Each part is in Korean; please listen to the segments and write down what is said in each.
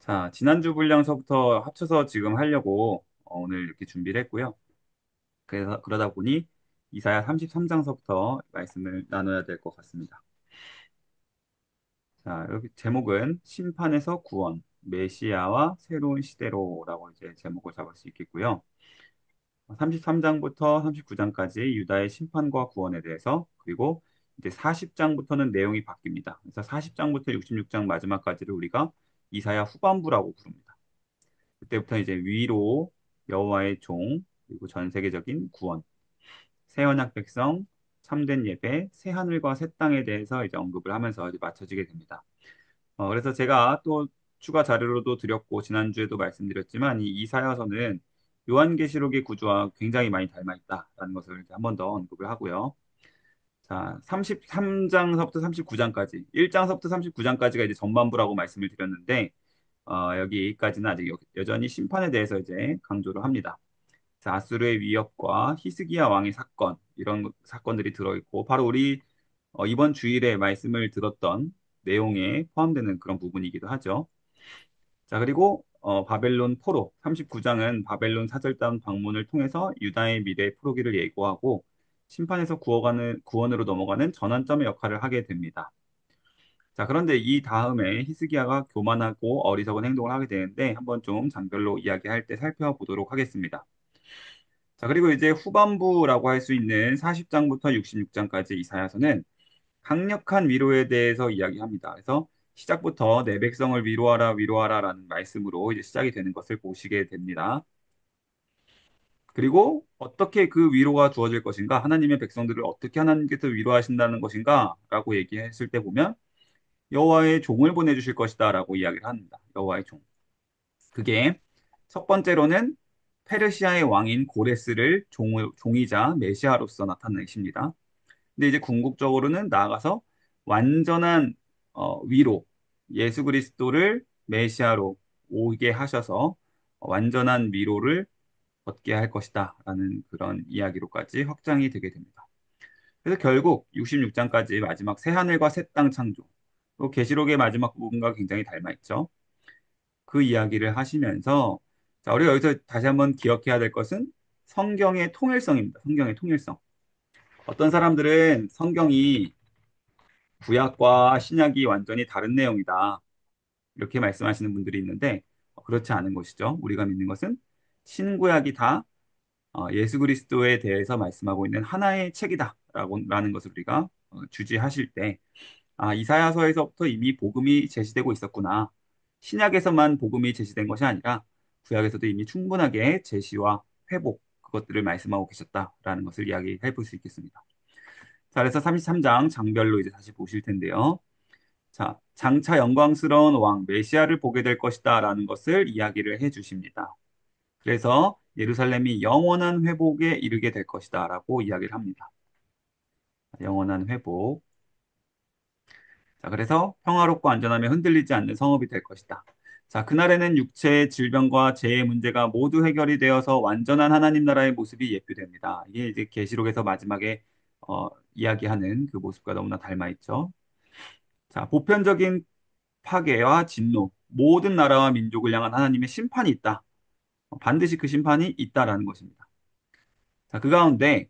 자, 지난주 분량서부터 합쳐서 지금 하려고 오늘 이렇게 준비를 했고요. 그래서 그러다 보니 이사야 33장서부터 말씀을 나눠야 될 것 같습니다. 자, 여기 제목은 심판에서 구원, 메시아와 새로운 시대로라고 이제 제목을 잡을 수 있겠고요. 33장부터 39장까지 유다의 심판과 구원에 대해서, 그리고 이제 40장부터는 내용이 바뀝니다. 그래서 40장부터 66장 마지막까지를 우리가 이사야 후반부라고 부릅니다. 그때부터 이제 위로, 여호와의 종, 그리고 전 세계적인 구원, 새 언약 백성, 참된 예배, 새 하늘과 새 땅에 대해서 이제 언급을 하면서 이제 맞춰지게 됩니다. 그래서 제가 또 추가 자료로도 드렸고 지난주에도 말씀드렸지만 이 이사야서는 요한계시록의 구조와 굉장히 많이 닮아 있다라는 것을 한 번 더 언급을 하고요. 자, 33장서부터 39장까지, 1장서부터 39장까지가 이제 전반부라고 말씀을 드렸는데 여기까지는 아직 여전히 심판에 대해서 이제 강조를 합니다. 그래서 아수르의 위협과 히스기야 왕의 사건, 이런 사건들이 들어있고, 바로 우리 이번 주일에 말씀을 들었던 내용에 포함되는 그런 부분이기도 하죠. 자, 그리고 바벨론 포로, 39장은 바벨론 사절단 방문을 통해서 유다의 미래 포로기를 예고하고, 심판에서 구원으로 넘어가는 전환점의 역할을 하게 됩니다. 자, 그런데 이 다음에 히스기야가 교만하고 어리석은 행동을 하게 되는데 한번 좀 장별로 이야기할 때 살펴보도록 하겠습니다. 자, 그리고 이제 후반부라고 할 수 있는 40장부터 66장까지 이사야서는 강력한 위로에 대해서 이야기합니다. 그래서 시작부터 내 백성을 위로하라, 위로하라라는 말씀으로 이제 시작이 되는 것을 보시게 됩니다. 그리고 어떻게 그 위로가 주어질 것인가, 하나님의 백성들을 어떻게 하나님께서 위로하신다는 것인가 라고 얘기했을 때 보면 여호와의 종을 보내주실 것이다라고 이야기를 합니다. 여호와의 종. 그게 첫 번째로는 페르시아의 왕인 고레스를 종이자 메시아로서 나타내십니다. 근데 이제 궁극적으로는 나아가서 완전한 위로, 예수 그리스도를 메시아로 오게 하셔서 완전한 위로를 얻게 할 것이다라는 그런 이야기로까지 확장이 되게 됩니다. 그래서 결국 66장까지 마지막 새 하늘과 새 땅 창조, 또 계시록의 마지막 부분과 굉장히 닮아 있죠. 그 이야기를 하시면서 자, 우리가 여기서 다시 한번 기억해야 될 것은 성경의 통일성입니다. 성경의 통일성. 어떤 사람들은 성경이 구약과 신약이 완전히 다른 내용이다. 이렇게 말씀하시는 분들이 있는데 그렇지 않은 것이죠. 우리가 믿는 것은 신구약이 다 예수 그리스도에 대해서 말씀하고 있는 하나의 책이다라는 것을 우리가 주지하실 때 이사야서에서부터 이미 복음이 제시되고 있었구나. 신약에서만 복음이 제시된 것이 아니라 구약에서도 이미 충분하게 제시와 회복 그것들을 말씀하고 계셨다라는 것을 이야기해 볼 수 있겠습니다. 자, 그래서 33장 장별로 이제 다시 보실 텐데요. 자, 장차 영광스러운 왕 메시아를 보게 될 것이다라는 것을 이야기를 해 주십니다. 그래서 예루살렘이 영원한 회복에 이르게 될 것이다라고 이야기를 합니다. 영원한 회복. 자, 그래서 평화롭고 안전하며 흔들리지 않는 성읍이 될 것이다. 자, 그날에는 육체의 질병과 재해 문제가 모두 해결이 되어서 완전한 하나님 나라의 모습이 예표됩니다. 이게 이제 계시록에서 마지막에 이야기하는 그 모습과 너무나 닮아 있죠. 자, 보편적인 파괴와 진노, 모든 나라와 민족을 향한 하나님의 심판이 있다. 반드시 그 심판이 있다라는 것입니다. 자, 그 가운데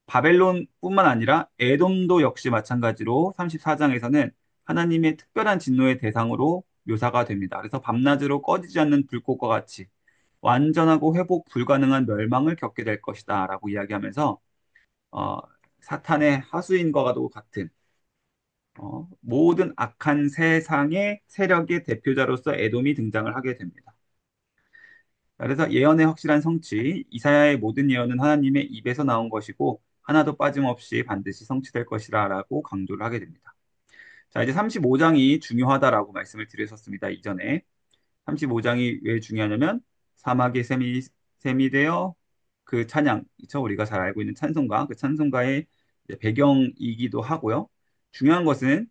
바벨론뿐만 아니라 에돔도 역시 마찬가지로 34장에서는 하나님의 특별한 진노의 대상으로 묘사가 됩니다. 그래서 밤낮으로 꺼지지 않는 불꽃과 같이 완전하고 회복 불가능한 멸망을 겪게 될 것이다 라고 이야기하면서 어, 사탄의 하수인과도 같은 모든 악한 세상의 세력의 대표자로서 에돔이 등장을 하게 됩니다. 그래서 예언의 확실한 성취, 이사야의 모든 예언은 하나님의 입에서 나온 것이고 하나도 빠짐없이 반드시 성취될 것이라고 강조를 하게 됩니다. 자, 이제 35장이 중요하다라고 말씀을 드렸었습니다. 이전에. 35장이 왜 중요하냐면 사막의 샘이 되어 그 찬양, 그쵸? 우리가 잘 알고 있는 찬송가, 그 찬송가의 이제 배경이기도 하고요. 중요한 것은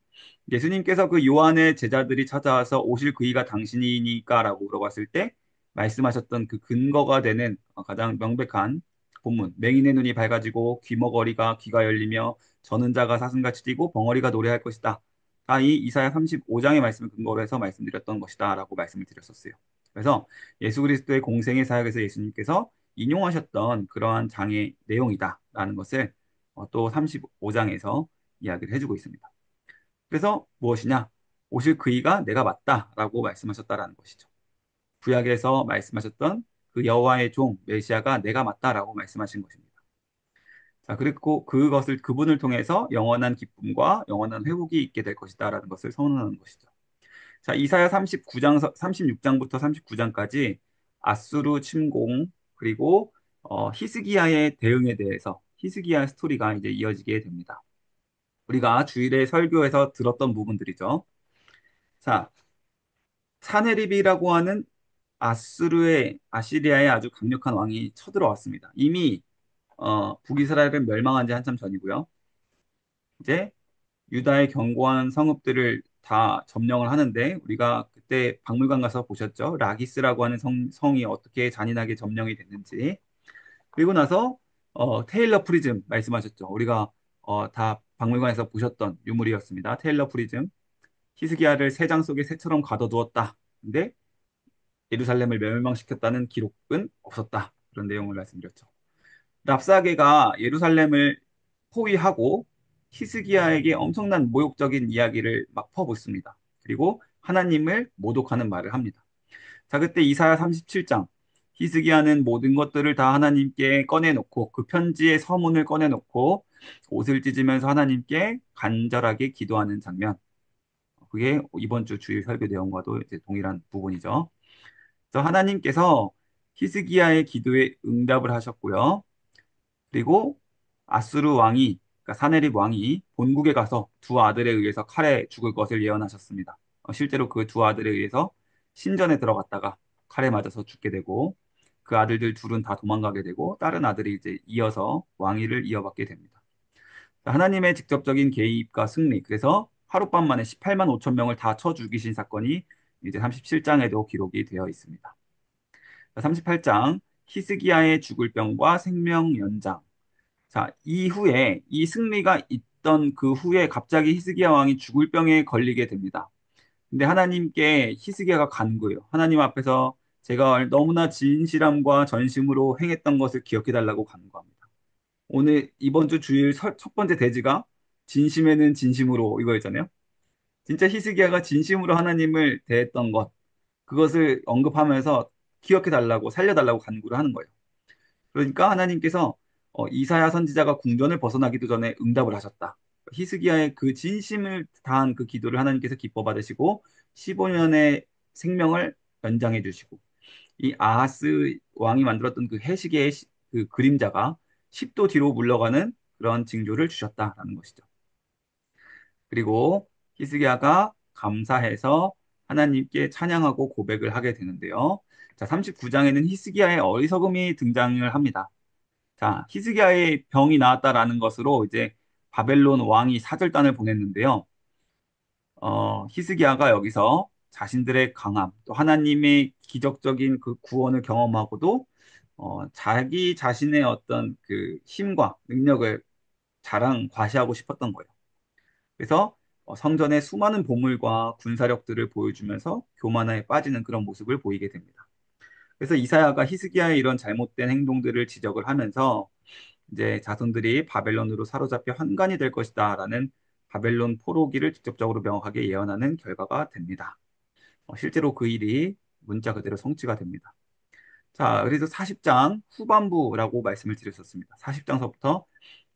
예수님께서 그 요한의 제자들이 찾아와서 오실 그이가 당신이니까라고 물어봤을 때 말씀하셨던 그 근거가 되는 가장 명백한 본문. 맹인의 눈이 밝아지고 귀머거리가 귀가 열리며 저는 자가 사슴같이 뛰고 벙어리가 노래할 것이다. 이 이사야 35장의 말씀을 근거로 해서 말씀드렸던 것이다라고 말씀을 드렸었어요. 그래서 예수 그리스도의 공생의 사역에서 예수님께서 인용하셨던 그러한 장의 내용이다라는 것을 또 35장에서 이야기를 해주고 있습니다. 그래서 무엇이냐? 오실 그이가 내가 맞다라고 말씀하셨다라는 것이죠. 구약에서 말씀하셨던 그 여호와의 종 메시아가 내가 맞다라고 말씀하신 것입니다. 자, 그리고 그것을 그분을 통해서 영원한 기쁨과 영원한 회복이 있게 될 것이다라는 것을 선언하는 것이죠. 자, 이사야 39장 36장부터 39장까지 아수르 침공 그리고 히스기야의 대응에 대해서 히스기야 스토리가 이제 이어지게 됩니다. 우리가 주일에 설교에서 들었던 부분들이죠. 자, 사네립이라고 하는 아시리아의 아주 강력한 왕이 쳐들어왔습니다. 이미 북이스라엘은 멸망한 지 한참 전이고요. 이제 유다의 견고한 성읍들을 다 점령을 하는데 우리가 그때 박물관 가서 보셨죠? 라기스라고 하는 성이 어떻게 잔인하게 점령이 됐는지. 그리고 나서 테일러 프리즘 말씀하셨죠. 우리가 다 박물관에서 보셨던 유물이었습니다. 테일러 프리즘. 히스기야를 새장 속에 새처럼 가둬두었다. 근데 예루살렘을 멸망시켰다는 기록은 없었다. 그런 내용을 말씀드렸죠. 랍사게가 예루살렘을 포위하고 히스기야에게 엄청난 모욕적인 이야기를 막 퍼붓습니다. 그리고 하나님을 모독하는 말을 합니다. 자, 그때 이사야 37장 히스기야는 모든 것들을 다 하나님께 꺼내놓고 그 편지의 서문을 꺼내놓고 옷을 찢으면서 하나님께 간절하게 기도하는 장면. 그게 이번 주 주일 설교 내용과도 이제 동일한 부분이죠. 그래서 하나님께서 히스기야의 기도에 응답을 하셨고요. 그리고 아수르 왕이, 그러니까 사네립 왕이 본국에 가서 두 아들에 의해서 칼에 죽을 것을 예언하셨습니다. 실제로 그 두 아들에 의해서 신전에 들어갔다가 칼에 맞아서 죽게 되고 그 아들들 둘은 다 도망가게 되고 다른 아들이 이제 이어서 왕위를 이어받게 됩니다. 하나님의 직접적인 개입과 승리, 그래서 하룻밤 만에 18만 5천 명을 다 쳐 죽이신 사건이 이제 37장에도 기록이 되어 있습니다. 38장 히스기야의 죽을 병과 생명 연장. 자, 이후에 이 승리가 있던 그 후에 갑자기 히스기야 왕이 죽을 병에 걸리게 됩니다. 근데 하나님께 히스기야가 간구해요. 하나님 앞에서 제가 너무나 진실함과 전심으로 행했던 것을 기억해 달라고 간구합니다. 오늘 이번 주 주일 첫 번째 대지가 진심에는 진심으로 이거였잖아요. 진짜 히스기야가 진심으로 하나님을 대했던 것, 그것을 언급하면서 기억해 달라고 살려 달라고 간구를 하는 거예요. 그러니까 하나님께서 이사야 선지자가 궁전을 벗어나기도 전에 응답을 하셨다. 히스기야의 그 진심을 다한 그 기도를 하나님께서 기뻐 받으시고 15년의 생명을 연장해 주시고 이 아하스 왕이 만들었던 그 해시계의 그 그림자가 10도 뒤로 물러가는 그런 징조를 주셨다라는 것이죠. 그리고 히스기야가 감사해서 하나님께 찬양하고 고백을 하게 되는데요. 자, 39장에는 히스기야의 어리석음이 등장을 합니다. 자, 히스기야의 병이 나았다라는 것으로 이제 바벨론 왕이 사절단을 보냈는데요. 히스기야가 여기서 자신들의 강함, 또 하나님의 기적적인 그 구원을 경험하고도 자기 자신의 어떤 그 힘과 능력을 과시하고 싶었던 거예요. 그래서 성전의 수많은 보물과 군사력들을 보여주면서 교만에 빠지는 그런 모습을 보이게 됩니다. 그래서 이사야가 히스기야의 이런 잘못된 행동들을 지적을 하면서 이제 자손들이 바벨론으로 사로잡혀 환관이 될 것이다라는 바벨론 포로기를 직접적으로 명확하게 예언하는 결과가 됩니다. 실제로 그 일이 문자 그대로 성취가 됩니다. 자, 그래서 40장 후반부라고 말씀을 드렸었습니다. 40장서부터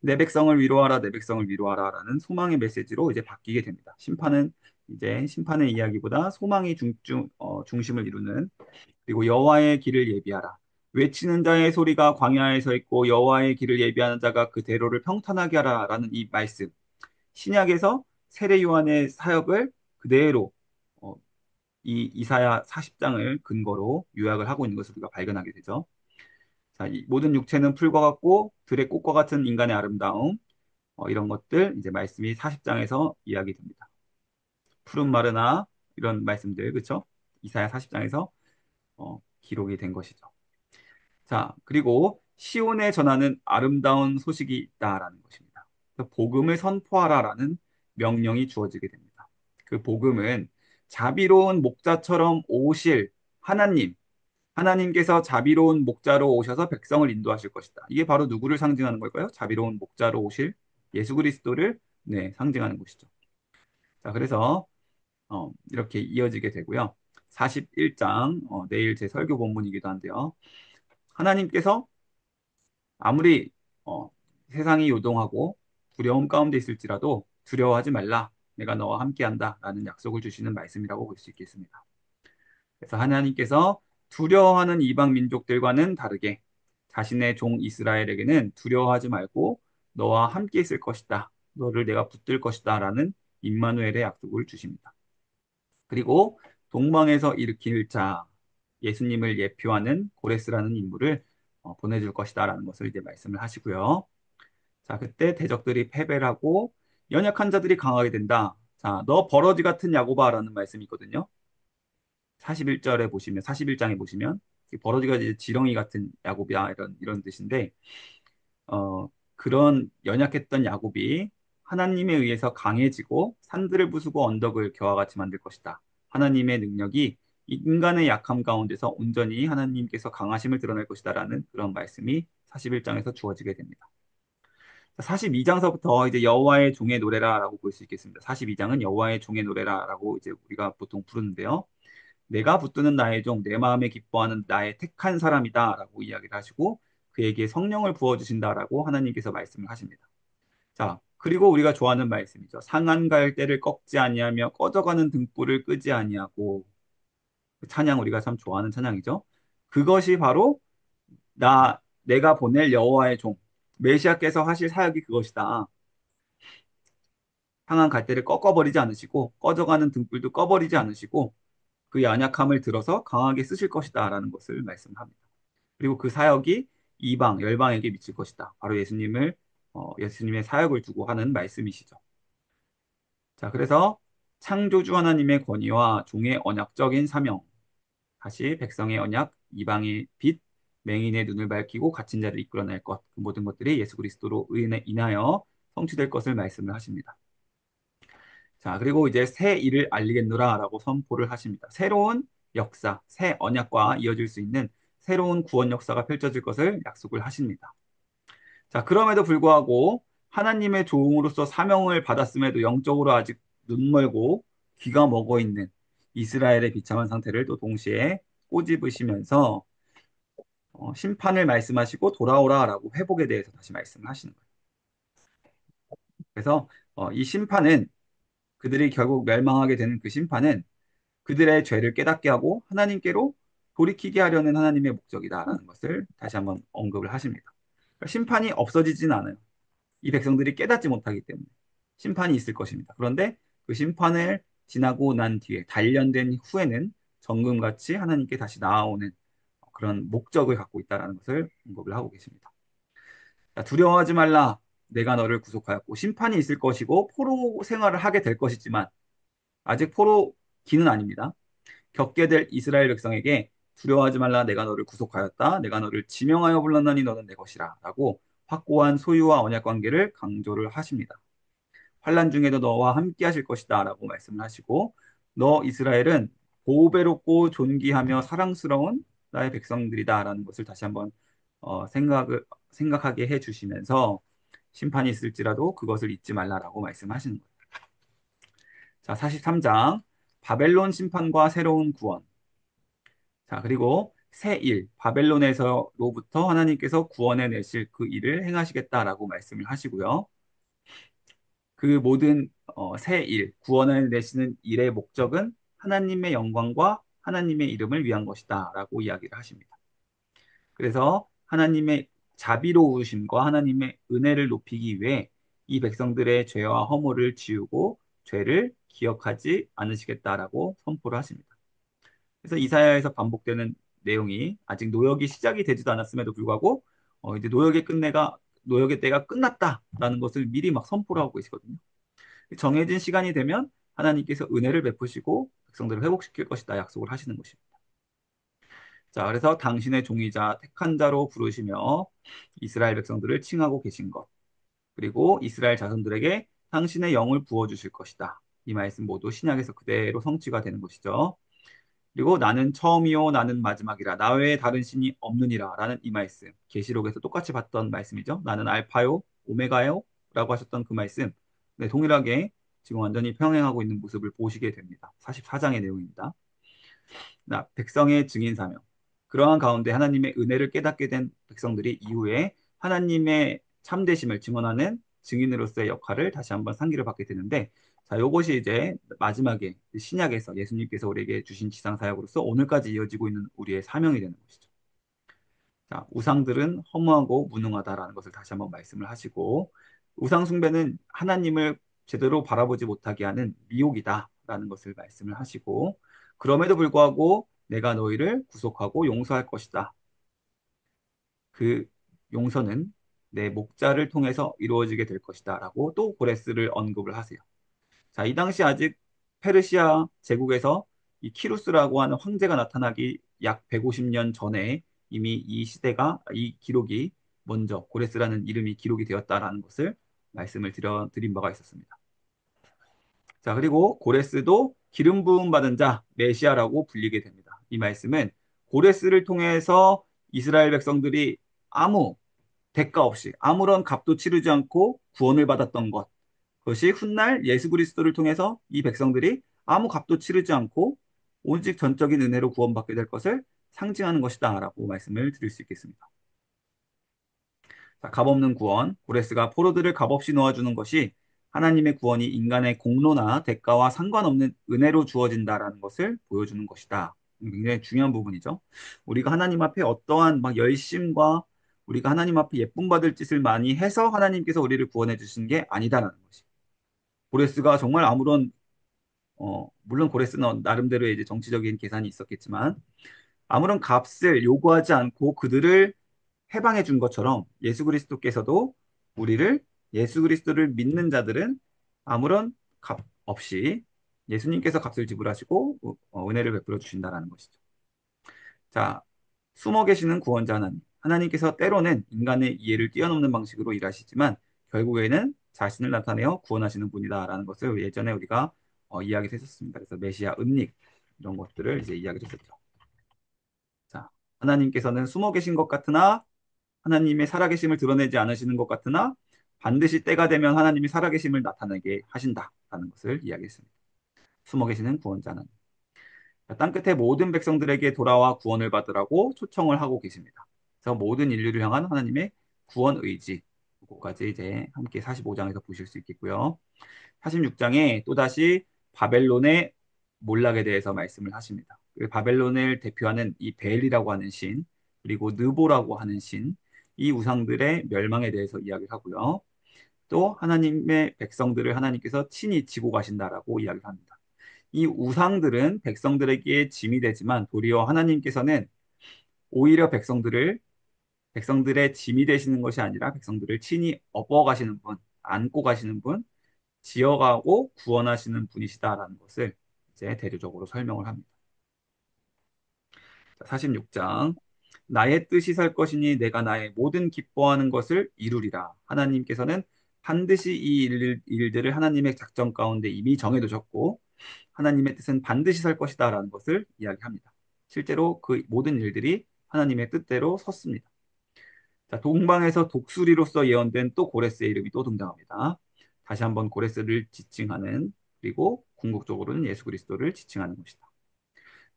내 백성을 위로하라, 내 백성을 위로하라라는 소망의 메시지로 이제 바뀌게 됩니다. 심판은 이제 심판의 이야기보다 소망이 중심을 이루는 그리고 여호와의 길을 예비하라. 외치는 자의 소리가 광야에 서 있고 여호와의 길을 예비하는 자가 그 대로를 평탄하게 하라라는 이 말씀. 신약에서 세례 요한의 사역을 그대로 어, 이 이사야 40장을 근거로 요약을 하고 있는 것을 우리가 발견하게 되죠. 자, 이 모든 육체는 풀과 같고 들의 꽃과 같은 인간의 아름다움 이런 것들 이제 말씀이 40장에서 이야기됩니다. 푸른 마르나 이런 말씀들 그렇죠? 이사야 40장에서 기록이 된 것이죠. 자, 그리고 시온에 전하는 아름다운 소식이 있다라는 것입니다. 그래서 복음을 선포하라라는 명령이 주어지게 됩니다. 그 복음은 자비로운 목자처럼 오실 하나님, 하나님께서 자비로운 목자로 오셔서 백성을 인도하실 것이다. 이게 바로 누구를 상징하는 걸까요? 자비로운 목자로 오실 예수 그리스도를 네, 상징하는 것이죠. 자, 그래서 이렇게 이어지게 되고요. 41장, 내일 제 설교 본문이기도 한데요. 하나님께서 아무리 세상이 요동하고 두려움 가운데 있을지라도 두려워하지 말라. 내가 너와 함께한다. 라는 약속을 주시는 말씀이라고 볼 수 있겠습니다. 그래서 하나님께서 두려워하는 이방 민족들과는 다르게 자신의 종 이스라엘에게는 두려워하지 말고 너와 함께 있을 것이다. 너를 내가 붙들 것이다. 라는 임마누엘의 약속을 주십니다. 그리고 동방에서 일으킬 자, 예수님을 예표하는 고레스라는 인물을 보내줄 것이다라는 것을 이제 말씀을 하시고요. 자, 그때 대적들이 패배를 하고 연약한 자들이 강하게 된다. 자, 너 버러지 같은 야고바라는 말씀이 있거든요. 41절에 보시면, 41장에 보시면 버러지가 이제 지렁이 같은 야곱이야 이런 뜻인데 그런 연약했던 야곱이 하나님에 의해서 강해지고 산들을 부수고 언덕을 겨와 같이 만들 것이다. 하나님의 능력이 인간의 약함 가운데서 온전히 하나님께서 강하심을 드러낼 것이다라는 그런 말씀이 41장에서 주어지게 됩니다. 42장서부터 이제 여호와의 종의 노래라라고 볼 수 있겠습니다. 42장은 여호와의 종의 노래라라고 이제 우리가 보통 부르는데요. 내가 붙드는 나의 종, 내 마음에 기뻐하는 나의 택한 사람이다라고 이야기를 하시고 그에게 성령을 부어주신다라고 하나님께서 말씀을 하십니다. 자, 그리고 우리가 좋아하는 말씀이죠. 상한 갈대를 꺾지 아니하며 꺼져가는 등불을 끄지 아니하고 그 찬양 우리가 참 좋아하는 찬양이죠. 그것이 바로 내가 보낼 여호와의 종 메시아께서 하실 사역이 그것이다. 상한 갈대를 꺾어버리지 않으시고 꺼져가는 등불도 꺼버리지 않으시고 그 연약함을 들어서 강하게 쓰실 것이다라는 것을 말씀합니다. 그리고 그 사역이 이방, 열방에게 미칠 것이다. 바로 예수님의 사역을 두고 하는 말씀이시죠. 자, 그래서 창조주 하나님의 권위와 종의 언약적인 사명, 다시 백성의 언약, 이방의 빛, 맹인의 눈을 밝히고 갇힌 자를 이끌어낼 것, 그 모든 것들이 예수 그리스도로 인하여 성취될 것을 말씀을 하십니다. 자, 그리고 이제 새 일을 알리겠노라라고 선포를 하십니다. 새로운 역사, 새 언약과 이어질 수 있는 새로운 구원 역사가 펼쳐질 것을 약속을 하십니다. 자, 그럼에도 불구하고 하나님의 종으로서 사명을 받았음에도 영적으로 아직 눈멀고 귀가 먹어 있는 이스라엘의 비참한 상태를 또 동시에 꼬집으시면서 심판을 말씀하시고 돌아오라라고 회복에 대해서 다시 말씀을 하시는 거예요. 그래서 이 심판은 그들이 결국 멸망하게 되는 그 심판은 그들의 죄를 깨닫게 하고 하나님께로 돌이키게 하려는 하나님의 목적이다라는 것을 다시 한번 언급을 하십니다. 그러니까 심판이 없어지진 않아요. 이 백성들이 깨닫지 못하기 때문에 심판이 있을 것입니다. 그런데 그 심판을 지나고 난 뒤에 단련된 후에는 정금같이 하나님께 다시 나아오는 그런 목적을 갖고 있다는 것을 언급을 하고 계십니다. 자, 두려워하지 말라. 내가 너를 구속하였고 심판이 있을 것이고 포로 생활을 하게 될 것이지만 아직 포로기는 아닙니다. 겪게 될 이스라엘 백성에게 두려워하지 말라 내가 너를 구속하였다. 내가 너를 지명하여 불렀나니 너는 내 것이라. 라고 확고한 소유와 언약 관계를 강조를 하십니다. 환난 중에도 너와 함께 하실 것이다. 라고 말씀을 하시고 너 이스라엘은 보배롭고 존귀하며 사랑스러운 나의 백성들이다. 라는 것을 다시 한번 생각하게 해주시면서 심판이 있을지라도 그것을 잊지 말라라고 말씀하시는 거예요. 자, 43장 바벨론 심판과 새로운 구원. 자, 그리고 새 일, 바벨론에서로부터 하나님께서 구원해 내실 그 일을 행하시겠다라고 말씀을 하시고요. 그 모든 새 일, 구원해 내시는 일의 목적은 하나님의 영광과 하나님의 이름을 위한 것이다라고 이야기를 하십니다. 그래서 하나님의 자비로우심과 하나님의 은혜를 높이기 위해 이 백성들의 죄와 허물을 지우고 죄를 기억하지 않으시겠다라고 선포를 하십니다. 그래서 이사야에서 반복되는 내용이 아직 노역이 시작이 되지도 않았음에도 불구하고 이제 노역의 때가 끝났다라는 것을 미리 막 선포를 하고 계시거든요. 정해진 시간이 되면 하나님께서 은혜를 베푸시고 백성들을 회복시킬 것이다 약속을 하시는 것입니다. 자, 그래서 당신의 종이자 택한 자로 부르시며 이스라엘 백성들을 칭하고 계신 것, 그리고 이스라엘 자손들에게 당신의 영을 부어주실 것이다. 이 말씀 모두 신약에서 그대로 성취가 되는 것이죠. 그리고 나는 처음이요 나는 마지막이라 나 외에 다른 신이 없느니라 라는 이 말씀 계시록에서 똑같이 봤던 말씀이죠. 나는 알파요 오메가요 라고 하셨던 그 말씀 네, 동일하게 지금 완전히 평행하고 있는 모습을 보시게 됩니다. 44장의 내용입니다. 백성의 증인 사명. 그러한 가운데 하나님의 은혜를 깨닫게 된 백성들이 이후에 하나님의 참되심을 증언하는 증인으로서의 역할을 다시 한번 상기를 받게 되는데, 자, 이것이 이제 마지막에 신약에서 예수님께서 우리에게 주신 지상 사역으로서 오늘까지 이어지고 있는 우리의 사명이 되는 것이죠. 자, 우상들은 허무하고 무능하다라는 것을 다시 한번 말씀을 하시고, 우상 숭배는 하나님을 제대로 바라보지 못하게 하는 미혹이다라는 것을 말씀을 하시고, 그럼에도 불구하고 내가 너희를 구속하고 용서할 것이다. 그 용서는 내 목자를 통해서 이루어지게 될 것이다라고 또 고레스를 언급을 하세요. 자, 이 당시 아직 페르시아 제국에서 이 키루스라고 하는 황제가 나타나기 약 150년 전에 이미 이 시대가 이 기록이 먼저 고레스라는 이름이 기록이 되었다라는 것을 말씀을 드린 바가 있었습니다. 자, 그리고 고레스도 기름 부음 받은 자 메시아라고 불리게 됩니다. 이 말씀은 고레스를 통해서 이스라엘 백성들이 아무 대가 없이 아무런 값도 치르지 않고 구원을 받았던 것. 그것이 훗날 예수 그리스도를 통해서 이 백성들이 아무 값도 치르지 않고 오직 전적인 은혜로 구원받게 될 것을 상징하는 것이다라고 말씀을 드릴 수 있겠습니다. 자, 값없는 구원, 고레스가 포로들을 값없이 놓아주는 것이 하나님의 구원이 인간의 공로나 대가와 상관없는 은혜로 주어진다라는 것을 보여주는 것이다. 굉장히 중요한 부분이죠. 우리가 하나님 앞에 어떠한 막 열심과 우리가 하나님 앞에 예쁨 받을 짓을 많이 해서 하나님께서 우리를 구원해 주신 게 아니다라는 것이. 고레스가 정말 아무런 물론 고레스는 나름대로의 이제 정치적인 계산이 있었겠지만 아무런 값을 요구하지 않고 그들을 해방해 준 것처럼 예수 그리스도께서도 우리를 예수 그리스도를 믿는 자들은 아무런 값 없이 예수님께서 값을 지불하시고 은혜를 베풀어 주신다라는 것이죠. 자, 숨어 계시는 구원자 하나님. 하나님께서 때로는 인간의 이해를 뛰어넘는 방식으로 일하시지만 결국에는 자신을 나타내어 구원하시는 분이다라는 것을 예전에 우리가 이야기를 했었습니다. 그래서 메시아 은닉 이런 것들을 이제 이야기를 했었죠. 자, 하나님께서는 숨어 계신 것 같으나 하나님의 살아계심을 드러내지 않으시는 것 같으나 반드시 때가 되면 하나님이 살아계심을 나타내게 하신다라는 것을 이야기했습니다. 숨어 계시는 구원자는 땅끝의 모든 백성들에게 돌아와 구원을 받으라고 초청을 하고 계십니다. 그래서 모든 인류를 향한 하나님의 구원 의지 그거까지 이제 함께 45장에서 보실 수 있겠고요. 46장에 또다시 바벨론의 몰락에 대해서 말씀을 하십니다. 그 바벨론을 대표하는 이 벨이라고 하는 신, 그리고 느보라고 하는 신, 이 우상들의 멸망에 대해서 이야기를 하고요. 또 하나님의 백성들을 하나님께서 친히 지고 가신다라고 이야기를 합니다. 이 우상들은 백성들에게 짐이 되지만 도리어 하나님께서는 오히려 백성들의 짐이 되시는 것이 아니라 백성들을 친히 업어 가시는 분, 안고 가시는 분, 지어가고 구원하시는 분이시다라는 것을 이제 대조적으로 설명을 합니다. 46장. 나의 뜻이 설 것이니 내가 나의 모든 기뻐하는 것을 이루리라. 하나님께서는 반드시 이 일들을 하나님의 작전 가운데 이미 정해두셨고 하나님의 뜻은 반드시 설 것이다라는 것을 이야기합니다. 실제로 그 모든 일들이 하나님의 뜻대로 섰습니다. 자, 동방에서 독수리로서 예언된 또 고레스의 이름이 또 등장합니다. 다시 한번 고레스를 지칭하는 그리고 궁극적으로는 예수 그리스도를 지칭하는 것이다.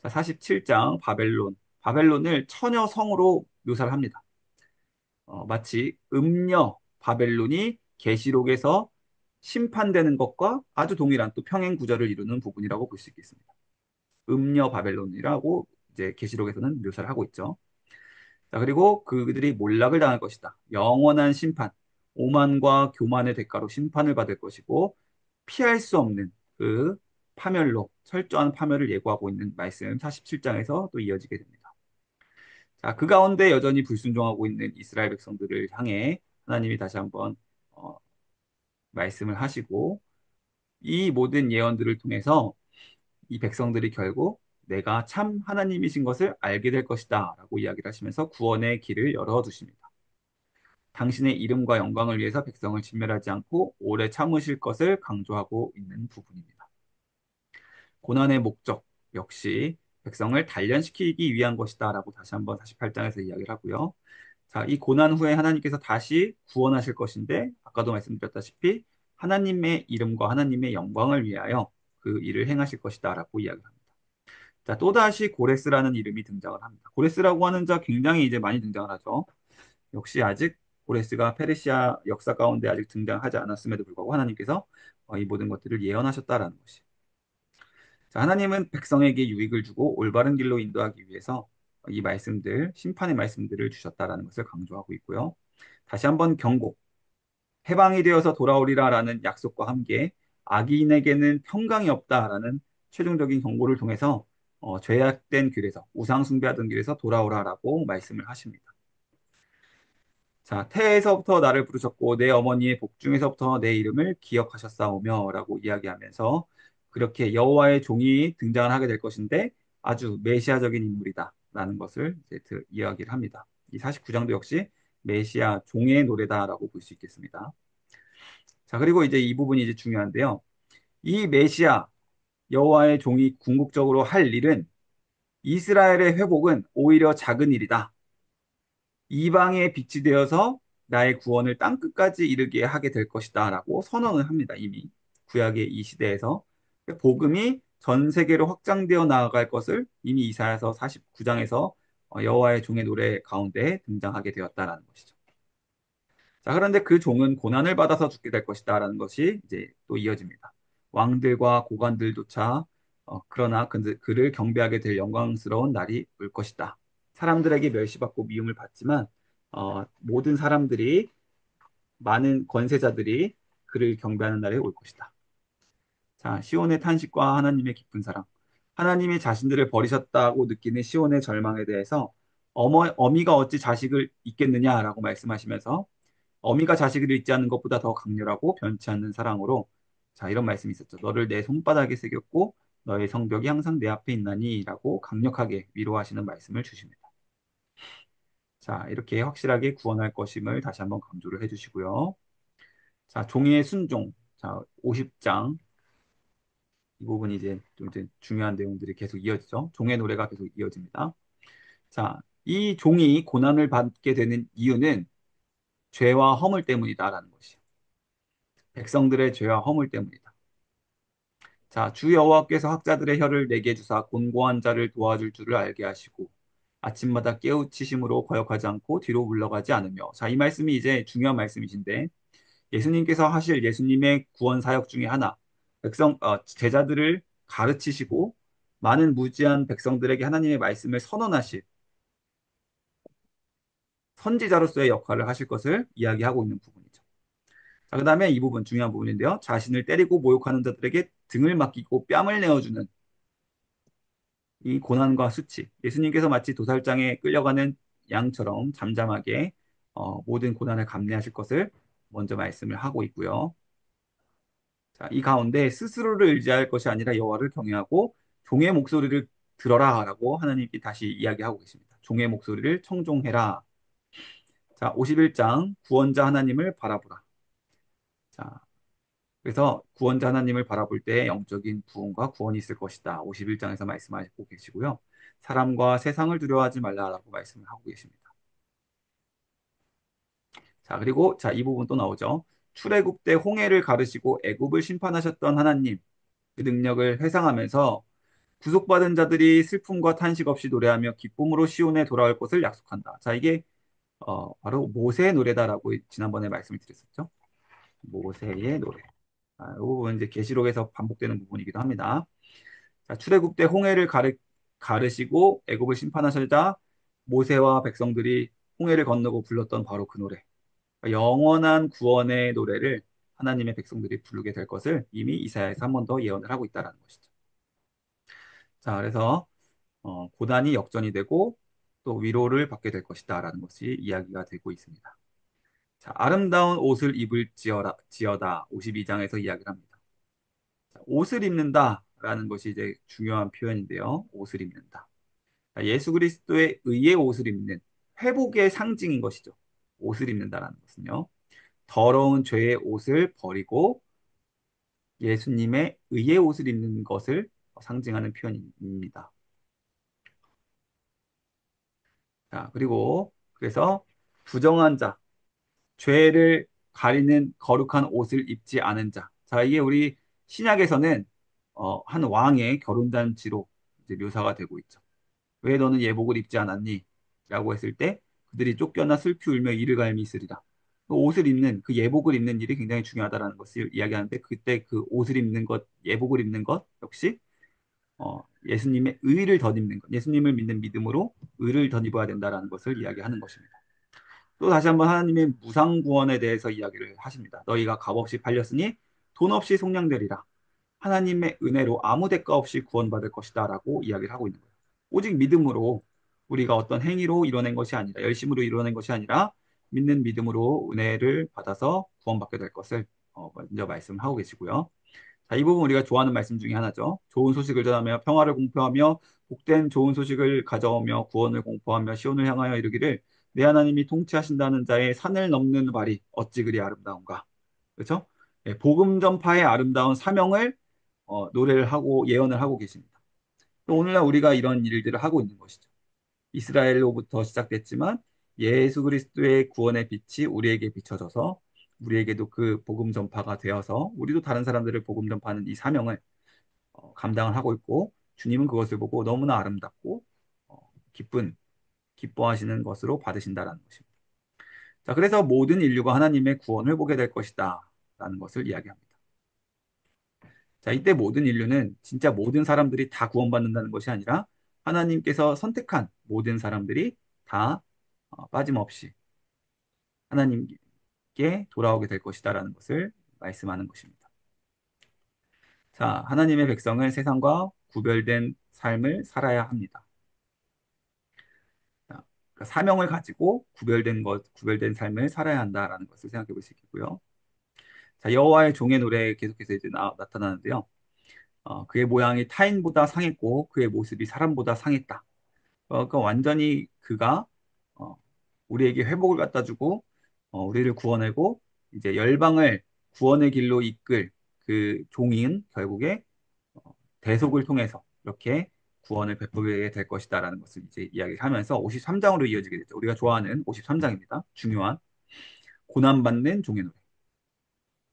자, 47장 바벨론. 바벨론을 처녀 성으로 묘사를 합니다. 마치 음녀 바벨론이 계시록에서 심판되는 것과 아주 동일한 또 평행 구절을 이루는 부분이라고 볼 수 있겠습니다. 음녀 바벨론이라고 이제 계시록에서는 묘사를 하고 있죠. 자, 그리고 그들이 몰락을 당할 것이다. 영원한 심판, 오만과 교만의 대가로 심판을 받을 것이고 피할 수 없는 그 파멸로 철저한 파멸을 예고하고 있는 말씀 47장에서 또 이어지게 됩니다. 자, 그 가운데 여전히 불순종하고 있는 이스라엘 백성들을 향해 하나님이 다시 한번 어, 말씀을 하시고 이 모든 예언들을 통해서 이 백성들이 결국 내가 참 하나님이신 것을 알게 될 것이다 라고 이야기를 하시면서 구원의 길을 열어두십니다. 당신의 이름과 영광을 위해서 백성을 진멸하지 않고 오래 참으실 것을 강조하고 있는 부분입니다. 고난의 목적 역시 백성을 단련시키기 위한 것이다라고 다시 한번 48장에서 이야기를 하고요. 자, 이 고난 후에 하나님께서 다시 구원하실 것인데 아까도 말씀드렸다시피 하나님의 이름과 하나님의 영광을 위하여 그 일을 행하실 것이다라고 이야기를 합니다. 자, 또다시 고레스라는 이름이 등장을 합니다. 고레스라고 하는 자 굉장히 이제 많이 등장을 하죠. 역시 아직 고레스가 페르시아 역사 가운데 아직 등장하지 않았음에도 불구하고 하나님께서 이 모든 것들을 예언하셨다라는 것이. 자, 하나님은 백성에게 유익을 주고 올바른 길로 인도하기 위해서 이 말씀들, 심판의 말씀들을 주셨다라는 것을 강조하고 있고요. 다시 한번 경고, 해방이 되어서 돌아오리라라는 약속과 함께 악인에게는 평강이 없다라는 최종적인 경고를 통해서 죄악된 길에서, 우상 숭배하던 길에서 돌아오라라고 말씀을 하십니다. 자, 태에서부터 나를 부르셨고 내 어머니의 복중에서부터 내 이름을 기억하셨사오며라고 이야기하면서 그렇게 여호와의 종이 등장을 하게 될 것인데 아주 메시아적인 인물이다라는 것을 이제 이야기를 합니다. 이 49장도 역시 메시아 종의 노래다라고 볼 수 있겠습니다. 자, 그리고 이제 이 부분이 이제 중요한데요. 이 메시아 여호와의 종이 궁극적으로 할 일은 이스라엘의 회복은 오히려 작은 일이다. 이방의 빛이 되어서 나의 구원을 땅 끝까지 이르게 하게 될 것이다라고 선언을 합니다. 이미 구약의 이 시대에서 복음이 전 세계로 확장되어 나아갈 것을 이미 이사야서 49장에서 여호와의 종의 노래 가운데 등장하게 되었다라는 것이죠. 자, 그런데 그 종은 고난을 받아서 죽게 될 것이다라는 것이 이제 또 이어집니다. 왕들과 고관들조차 그러나 그를 경배하게 될 영광스러운 날이 올 것이다. 사람들에게 멸시받고 미움을 받지만 모든 사람들이 많은 권세자들이 그를 경배하는 날이 올 것이다. 자, 시온의 탄식과 하나님의 깊은 사랑. 하나님이 자신들을 버리셨다고 느끼는 시온의 절망에 대해서 어미가 어찌 자식을 잊겠느냐라고 말씀하시면서 어미가 자식을 잊지 않는 것보다 더 강렬하고 변치 않는 사랑으로 자, 이런 말씀이 있었죠. 너를 내 손바닥에 새겼고 너의 성벽이 항상 내 앞에 있나니라고 강력하게 위로하시는 말씀을 주십니다. 자, 이렇게 확실하게 구원할 것임을 다시 한번 강조를 해주시고요. 자, 종의 순종. 자, 50장. 이 부분이 이제 좀 이제 중요한 내용들이 계속 이어지죠. 종의 노래가 계속 이어집니다. 자, 이 종이 고난을 받게 되는 이유는 죄와 허물 때문이다라는 것이요. 백성들의 죄와 허물 때문이다. 자, 주 여호와께서 학자들의 혀를 내게 주사 곤고한 자를 도와줄 줄을 알게 하시고 아침마다 깨우치심으로 거역하지 않고 뒤로 물러가지 않으며. 자, 이 말씀이 이제 중요한 말씀이신데 예수님께서 하실 예수님의 구원 사역 중에 하나, 제자들을 가르치시고 많은 무지한 백성들에게 하나님의 말씀을 선언하실 선지자로서의 역할을 하실 것을 이야기하고 있는 부분이죠. 자, 그 다음에 이 부분 중요한 부분인데요. 자신을 때리고 모욕하는 자들에게 등을 맡기고 뺨을 내어주는 이 고난과 수치. 예수님께서 마치 도살장에 끌려가는 양처럼 잠잠하게 모든 고난을 감내하실 것을 먼저 말씀을 하고 있고요. 자, 이 가운데 스스로를 의지할 것이 아니라 여호와를 경외하고 종의 목소리를 들어라라고 하나님께 다시 이야기하고 계십니다. 종의 목소리를 청종해라. 자, 51장 구원자 하나님을 바라보라. 자, 그래서 구원자 하나님을 바라볼 때 영적인 부흥과 구원이 있을 것이다. 51장에서 말씀하고 계시고요. 사람과 세상을 두려워하지 말라라고 말씀을 하고 계십니다. 자, 그리고 자, 이 부분 또 나오죠. 출애굽 때 홍해를 가르시고 애굽을 심판하셨던 하나님 그 능력을 회상하면서 구속받은 자들이 슬픔과 탄식 없이 노래하며 기쁨으로 시온에 돌아올 것을 약속한다. 자, 이게 바로 모세의 노래다라고 지난번에 말씀을 드렸었죠. 모세의 노래. 이 부분 이제 계시록에서 반복되는 부분이기도 합니다. 자, 출애굽 때 홍해를 가르시고 애굽을 심판하시자 모세와 백성들이 홍해를 건너고 불렀던 바로 그 노래. 영원한 구원의 노래를 하나님의 백성들이 부르게 될 것을 이미 이사야에서 한 번 더 예언을 하고 있다는 것이죠. 자, 그래서 고난이 역전이 되고 또 위로를 받게 될 것이다라는 것이 이야기가 되고 있습니다. 자, 아름다운 옷을 지어다 52장에서 이야기를 합니다. 자, 옷을 입는다라는 것이 이제 중요한 표현인데요. 옷을 입는다. 자, 예수 그리스도의 의의 옷을 입는 회복의 상징인 것이죠. 옷을 입는다라는 것은요. 더러운 죄의 옷을 버리고 예수님의 의의 옷을 입는 것을 상징하는 표현입니다. 자, 그리고 그래서 부정한 자, 죄를 가리는 거룩한 옷을 입지 않은 자. 자, 이게 우리 신약에서는 한 왕의 결혼잔치로 이제 묘사가 되고 있죠. 왜 너는 예복을 입지 않았니? 라고 했을 때 그들이 쫓겨나 슬피 울며 이를 갈미 있으리라. 그 옷을 입는 그 예복을 입는 일이 굉장히 중요하다는 것을 이야기하는데 그때 그 옷을 입는 것, 예복을 입는 것 역시 예수님의 의를 덧입는 것, 예수님을 믿는 믿음으로 의를 덧입어야 된다라는 것을 이야기하는 것입니다. 또 다시 한번 하나님의 무상 구원에 대해서 이야기를 하십니다. 너희가 값없이 팔렸으니 돈 없이 속량되리라. 하나님의 은혜로 아무 대가 없이 구원받을 것이다라고 이야기를 하고 있는 거예요. 오직 믿음으로 우리가 어떤 행위로 이뤄낸 것이 아니라 열심으로 이뤄낸 것이 아니라 믿는 믿음으로 은혜를 받아서 구원받게 될 것을 먼저 말씀하고 계시고요. 자, 이 부분 우리가 좋아하는 말씀 중에 하나죠. 좋은 소식을 전하며 평화를 공표하며 복된 좋은 소식을 가져오며 구원을 공포하며 시온을 향하여 이르기를 내 하나님이 통치하신다는 자의 산을 넘는 발이 어찌 그리 아름다운가. 그렇죠? 예, 복음 전파의 아름다운 사명을 노래를 하고 예언을 하고 계십니다. 또 오늘날 우리가 이런 일들을 하고 있는 것이죠. 이스라엘로부터 시작됐지만 예수 그리스도의 구원의 빛이 우리에게 비춰져서 우리에게도 그 복음 전파가 되어서 우리도 다른 사람들을 복음 전파하는 이 사명을 감당을 하고 있고 주님은 그것을 보고 너무나 아름답고 기쁜 기뻐하시는 것으로 받으신다라는 것입니다. 자, 그래서 모든 인류가 하나님의 구원을 보게 될 것이다 라는 것을 이야기합니다. 자, 이때 모든 인류는 진짜 모든 사람들이 다 구원받는다는 것이 아니라 하나님께서 선택한 모든 사람들이 다 빠짐없이 하나님께 돌아오게 될 것이다라는 것을 말씀하는 것입니다. 자, 하나님의 백성은 세상과 구별된 삶을 살아야 합니다. 자, 그 사명을 가지고 구별된 삶을 살아야 한다라는 것을 생각해 볼 수 있겠고요. 자, 여호와의 종의 노래 계속해서 이제 나타나는데요. 그의 모양이 타인보다 상했고 그의 모습이 사람보다 상했다. 그러니까 완전히 그가 어, 우리에게 회복을 갖다 주고 우리를 구원하고 이제 열방을 구원의 길로 이끌 그 종인 결국에 대속을 통해서 이렇게 구원을 베푸게 될 것이다라는 것을 이제 이야기하면서 53장으로 이어지게 되죠. 우리가 좋아하는 53장입니다. 중요한 고난받는 종의 노래.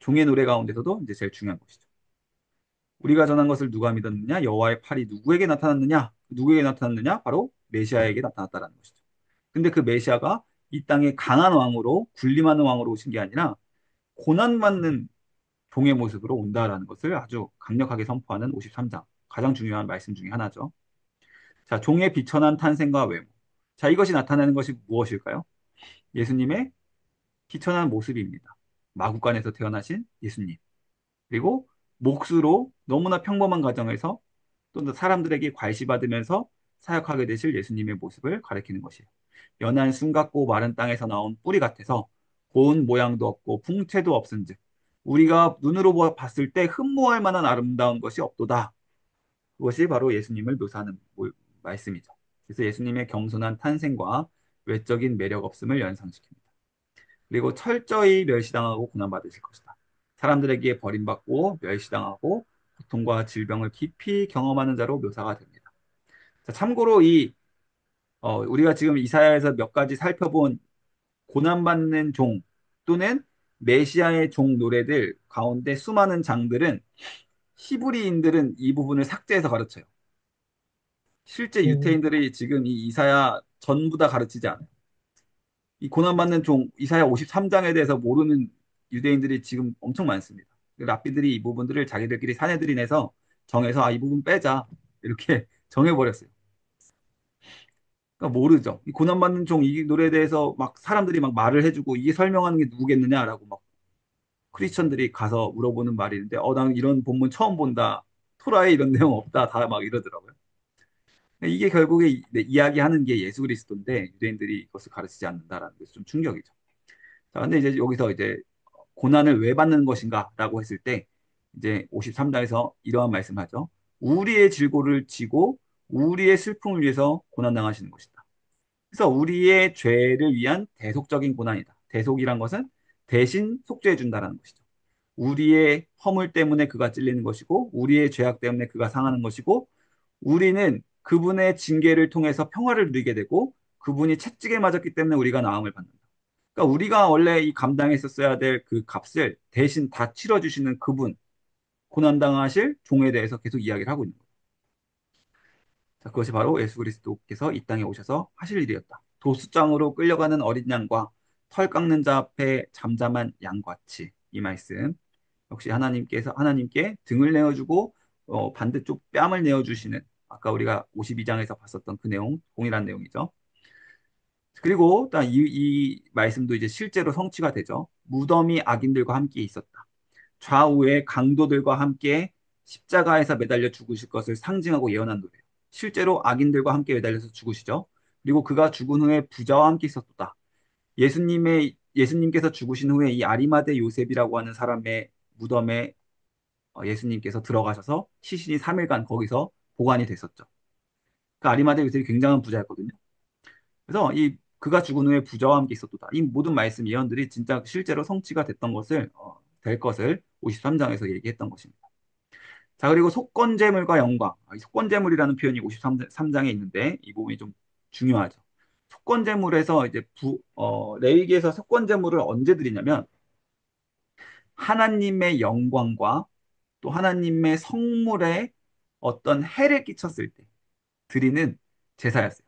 종의 노래 가운데서도 이제 제일 중요한 것이죠. 우리가 전한 것을 누가 믿었느냐? 여호와의 팔이 누구에게 나타났느냐? 누구에게 나타났느냐? 바로 메시아에게 나타났다라는 것이죠. 근데 그 메시아가 이 땅에 강한 왕으로 군림하는 왕으로 오신 게 아니라 고난받는 종의 모습으로 온다라는 것을 아주 강력하게 선포하는 53장. 가장 중요한 말씀 중에 하나죠. 자, 종의 비천한 탄생과 외모. 자, 이것이 나타내는 것이 무엇일까요? 예수님의 비천한 모습입니다. 마구간에서 태어나신 예수님. 그리고 몫으로 너무나 평범한 가정에서 또 사람들에게 괄시받으면서 사역하게 되실 예수님의 모습을 가리키는 것이에요. 연한 숨같고 마른 땅에서 나온 뿌리 같아서 고운 모양도 없고 풍채도 없은즉 우리가 눈으로 봤을 때 흠모할 만한 아름다운 것이 없도다. 그것이 바로 예수님을 묘사하는 말씀이죠. 그래서 예수님의 겸손한 탄생과 외적인 매력 없음을 연상시킵니다. 그리고 철저히 멸시당하고 고난받으실 것이다. 사람들에게 버림받고 멸시당하고 고통과 질병을 깊이 경험하는 자로 묘사가 됩니다. 자, 참고로 우리가 지금 이사야에서 몇 가지 살펴본 고난받는 종 또는 메시아의 종 노래들 가운데 수많은 장들은 히브리인들은 이 부분을 삭제해서 가르쳐요. 실제 음, 유태인들이 지금 이 이사야 전부 다 가르치지 않아요. 이 고난받는 종 이사야 53장에 대해서 모르는 유대인들이 지금 엄청 많습니다. 랍비들이 이 부분들을 자기들끼리 사내들이 내서 정해서 이 부분 빼자 이렇게 정해버렸어요. 그러니까 모르죠. 이 고난받는 종 이 노래에 대해서 막 사람들이 막 말을 해주고 이게 설명하는 게 누구겠느냐라고 막 크리스천들이 가서 물어보는 말이 있는데 난 이런 본문 처음 본다. 토라에 이런 내용 없다. 다 막 이러더라고요. 이게 결국에 이야기하는 게 예수 그리스도인데 유대인들이 이것을 가르치지 않는다라는 것이 좀 충격이죠. 자, 근데 이제 여기서 이제 고난을 왜 받는 것인가라고 했을 때 이제 53장에서 이러한 말씀하죠. 우리의 질고를 지고 우리의 슬픔을 위해서 고난당하시는 것이다. 그래서 우리의 죄를 위한 대속적인 고난이다. 대속이란 것은 대신 속죄해 준다라는 것이죠. 우리의 허물 때문에 그가 찔리는 것이고 우리의 죄악 때문에 그가 상하는 것이고 우리는 그분의 징계를 통해서 평화를 누리게 되고 그분이 채찍에 맞았기 때문에 우리가 나음을 받는다. 그러니까 우리가 원래 이 감당했었어야 될 그 값을 대신 다 치러주시는 그분, 고난당하실 종에 대해서 계속 이야기를 하고 있는 거예요. 자, 그것이 바로 예수 그리스도께서 이 땅에 오셔서 하실 일이었다. 도수장으로 끌려가는 어린 양과 털 깎는 자 앞에 잠잠한 양같이 이 말씀 역시 하나님께서 하나님께 등을 내어주고 반대쪽 뺨을 내어주시는 아까 우리가 52장에서 봤었던 그 내용 동일한 내용이죠. 그리고 이 말씀도 이제 실제로 성취가 되죠. 무덤이 악인들과 함께 있었다. 좌우에 강도들과 함께 십자가에서 매달려 죽으실 것을 상징하고 예언한 노래예요. 실제로 악인들과 함께 매달려서 죽으시죠. 그리고 그가 죽은 후에 부자와 함께 있었다. 예수님께서 죽으신 후에 이 아리마대 요셉이라고 하는 사람의 무덤에 예수님께서 들어가셔서 시신이 3일간 거기서 보관이 됐었죠. 그 아리마대 요셉이 굉장한 부자였거든요. 그래서 이 그가 죽은 후에 부자와 함께 있었도다. 이 모든 말씀 예언들이 진짜 실제로 성취가 됐던 것을 될 것을 53장에서 얘기했던 것입니다. 자, 그리고 속건제물과 영광. 이 속건제물이라는 표현이 53장에 있는데 이 부분이 좀 중요하죠. 속건제물에서 이제 레위기에서 속건제물을 언제 드리냐면 하나님의 영광과 또 하나님의 성물에 어떤 해를 끼쳤을 때 드리는 제사였어요.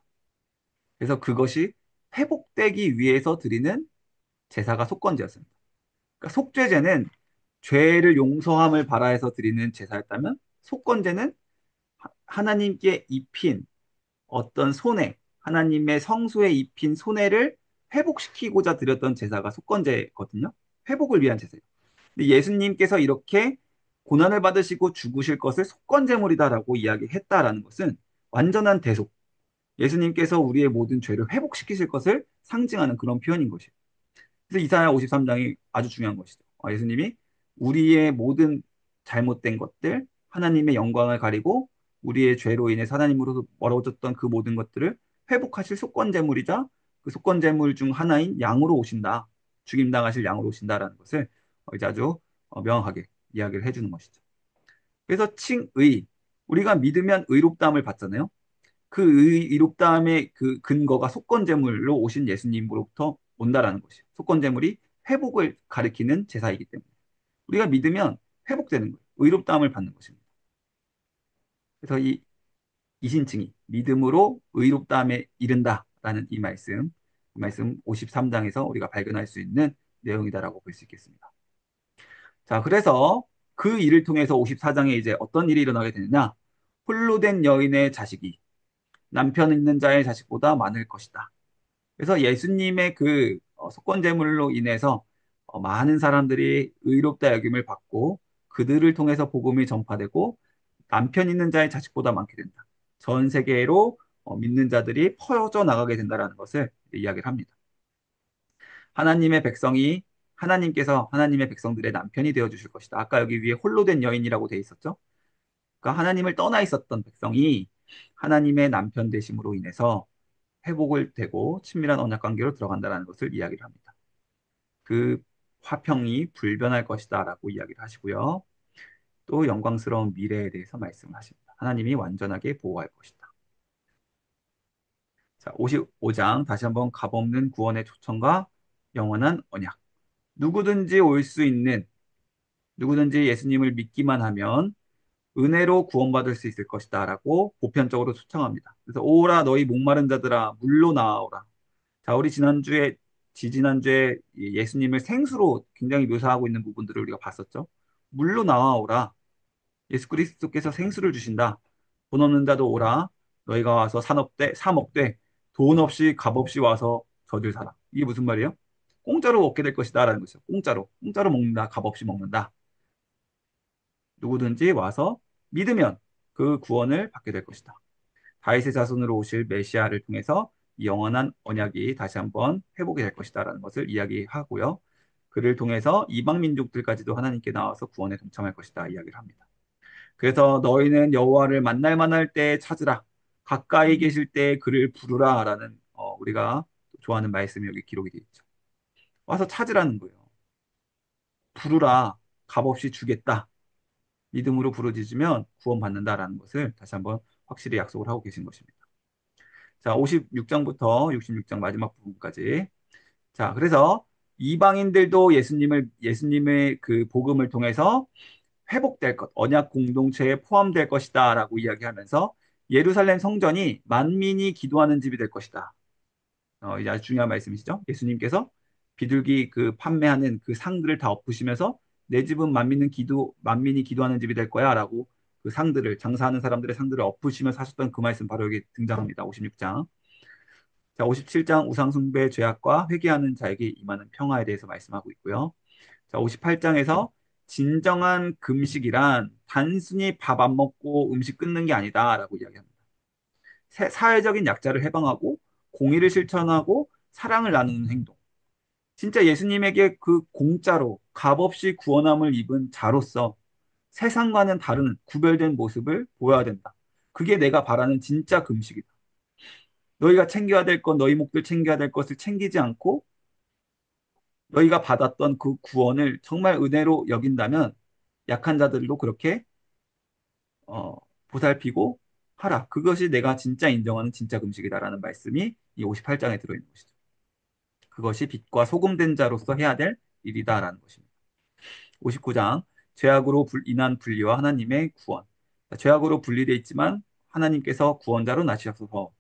그래서 그것이 회복되기 위해서 드리는 제사가 속건제였습니다. 그러니까 속죄제는 죄를 용서함을 바라해서 드리는 제사였다면 속건제는 하나님께 입힌 어떤 손해, 하나님의 성소에 입힌 손해를 회복시키고자 드렸던 제사가 속건제거든요. 회복을 위한 제사예요. 근데 예수님께서 이렇게 고난을 받으시고 죽으실 것을 속건제물이다라고 이야기했다라는 것은 완전한 대속. 예수님께서 우리의 모든 죄를 회복시키실 것을 상징하는 그런 표현인 것이에요. 그래서 이사야 53장이 아주 중요한 것이죠. 예수님이 우리의 모든 잘못된 것들, 하나님의 영광을 가리고 우리의 죄로 인해 하나님으로서 멀어졌던 그 모든 것들을 회복하실 속건제물이자 그 속건제물 중 하나인 양으로 오신다. 죽임당하실 양으로 오신다라는 것을 이제 아주 명확하게 이야기를 해주는 것이죠. 그래서 칭의, 우리가 믿으면 의롭다함을 받잖아요. 그 의롭다함의 그 근거가 속건제물로 오신 예수님으로부터 온다라는 것이에요. 속건제물이 회복을 가리키는 제사이기 때문에 우리가 믿으면 회복되는 거예요. 의롭다함을 받는 것입니다. 그래서 이 이신칭이 믿음으로 의롭다함에 이른다라는 이 말씀 53장에서 우리가 발견할 수 있는 내용이다라고 볼 수 있겠습니다. 자, 그래서 그 일을 통해서 54장에 이제 어떤 일이 일어나게 되느냐? 홀로 된 여인의 자식이 남편 있는 자의 자식보다 많을 것이다. 그래서 예수님의 그 속건제물로 인해서 많은 사람들이 의롭다 여김을 받고 그들을 통해서 복음이 전파되고 남편 있는 자의 자식보다 많게 된다. 전 세계로 믿는 자들이 퍼져 나가게 된다라는 것을 이야기를 합니다. 하나님의 백성이 하나님께서 하나님의 백성들의 남편이 되어 주실 것이다. 아까 여기 위에 홀로 된 여인이라고 돼 있었죠. 그러니까 하나님을 떠나 있었던 백성이 하나님의 남편 되심으로 인해서 회복을 되고 친밀한 언약 관계로 들어간다는 것을 이야기를 합니다. 그 화평이 불변할 것이다라고 이야기를 하시고요. 또 영광스러운 미래에 대해서 말씀을 하십니다. 하나님이 완전하게 보호할 것이다. 자, 55장 다시 한번 값없는 구원의 초청과 영원한 언약. 누구든지 올 수 있는 누구든지 예수님을 믿기만 하면 은혜로 구원받을 수 있을 것이다라고 보편적으로 초청합니다. 그래서 오라 너희 목마른 자들아 물로 나아오라. 자, 우리 지지난주에 이 예수님을 생수로 굉장히 묘사하고 있는 부분들을 우리가 봤었죠. 물로 나와오라. 예수 그리스도께서 생수를 주신다. 돈 없는 자도 오라. 너희가 와서 사 먹되 돈 없이 값 없이 와서 저들 사라. 이게 무슨 말이에요? 공짜로 얻게 될 것이다라는 것이죠. 공짜로 먹는다. 값 없이 먹는다. 누구든지 와서 믿으면 그 구원을 받게 될 것이다. 다윗의 자손으로 오실 메시아를 통해서 이 영원한 언약이 다시 한번 회복이 될 것이다라는 것을 이야기하고요. 그를 통해서 이방 민족들까지도 하나님께 나와서 구원에 동참할 것이다 이야기를 합니다. 그래서 너희는 여호와를 만날 만할 때 찾으라. 가까이 계실 때 그를 부르라라는 우리가 좋아하는 말씀이 여기 기록이 되어 있죠. 와서 찾으라는 거예요. 부르라. 값없이 주겠다. 믿음으로 부르짖으면 구원받는다라는 것을 다시 한번 확실히 약속을 하고 계신 것입니다. 자, 56장부터 66장 마지막 부분까지. 자, 그래서 이방인들도 예수님의 그 복음을 통해서 회복될 것, 언약 공동체에 포함될 것이다 라고 이야기하면서 예루살렘 성전이 만민이 기도하는 집이 될 것이다. 이제 아주 중요한 말씀이시죠. 예수님께서 비둘기 그 판매하는 그 상들을 다 엎으시면서 내 집은 만민이 기도하는 집이 될 거야 라고 그 상들을, 장사하는 사람들의 상들을 엎으시면서 하셨던 그 말씀 바로 여기 등장합니다. 56장. 자, 57장 우상숭배 죄악과 회개하는 자에게 임하는 평화에 대해서 말씀하고 있고요. 자, 58장에서 진정한 금식이란 단순히 밥 안 먹고 음식 끊는 게 아니다라고 이야기합니다. 사회적인 약자를 해방하고 공의를 실천하고 사랑을 나누는 행동. 진짜 예수님에게 그 공짜로 값없이 구원함을 입은 자로서 세상과는 다른 구별된 모습을 보여야 된다. 그게 내가 바라는 진짜 금식이다. 너희가 챙겨야 될 것, 너희 목들 챙겨야 될 것을 챙기지 않고 너희가 받았던 그 구원을 정말 은혜로 여긴다면 약한 자들도 그렇게 어, 보살피고 하라. 그것이 내가 진짜 인정하는 진짜 금식이다라는 말씀이 이 58장에 들어있는 것이죠. 그것이 빛과 소금 된 자로서 해야 될 일이다라는 것입니다. 59장 죄악으로 인한 분리와 하나님의 구원. 죄악으로 분리되어 있지만 하나님께서 구원자로 나시셔서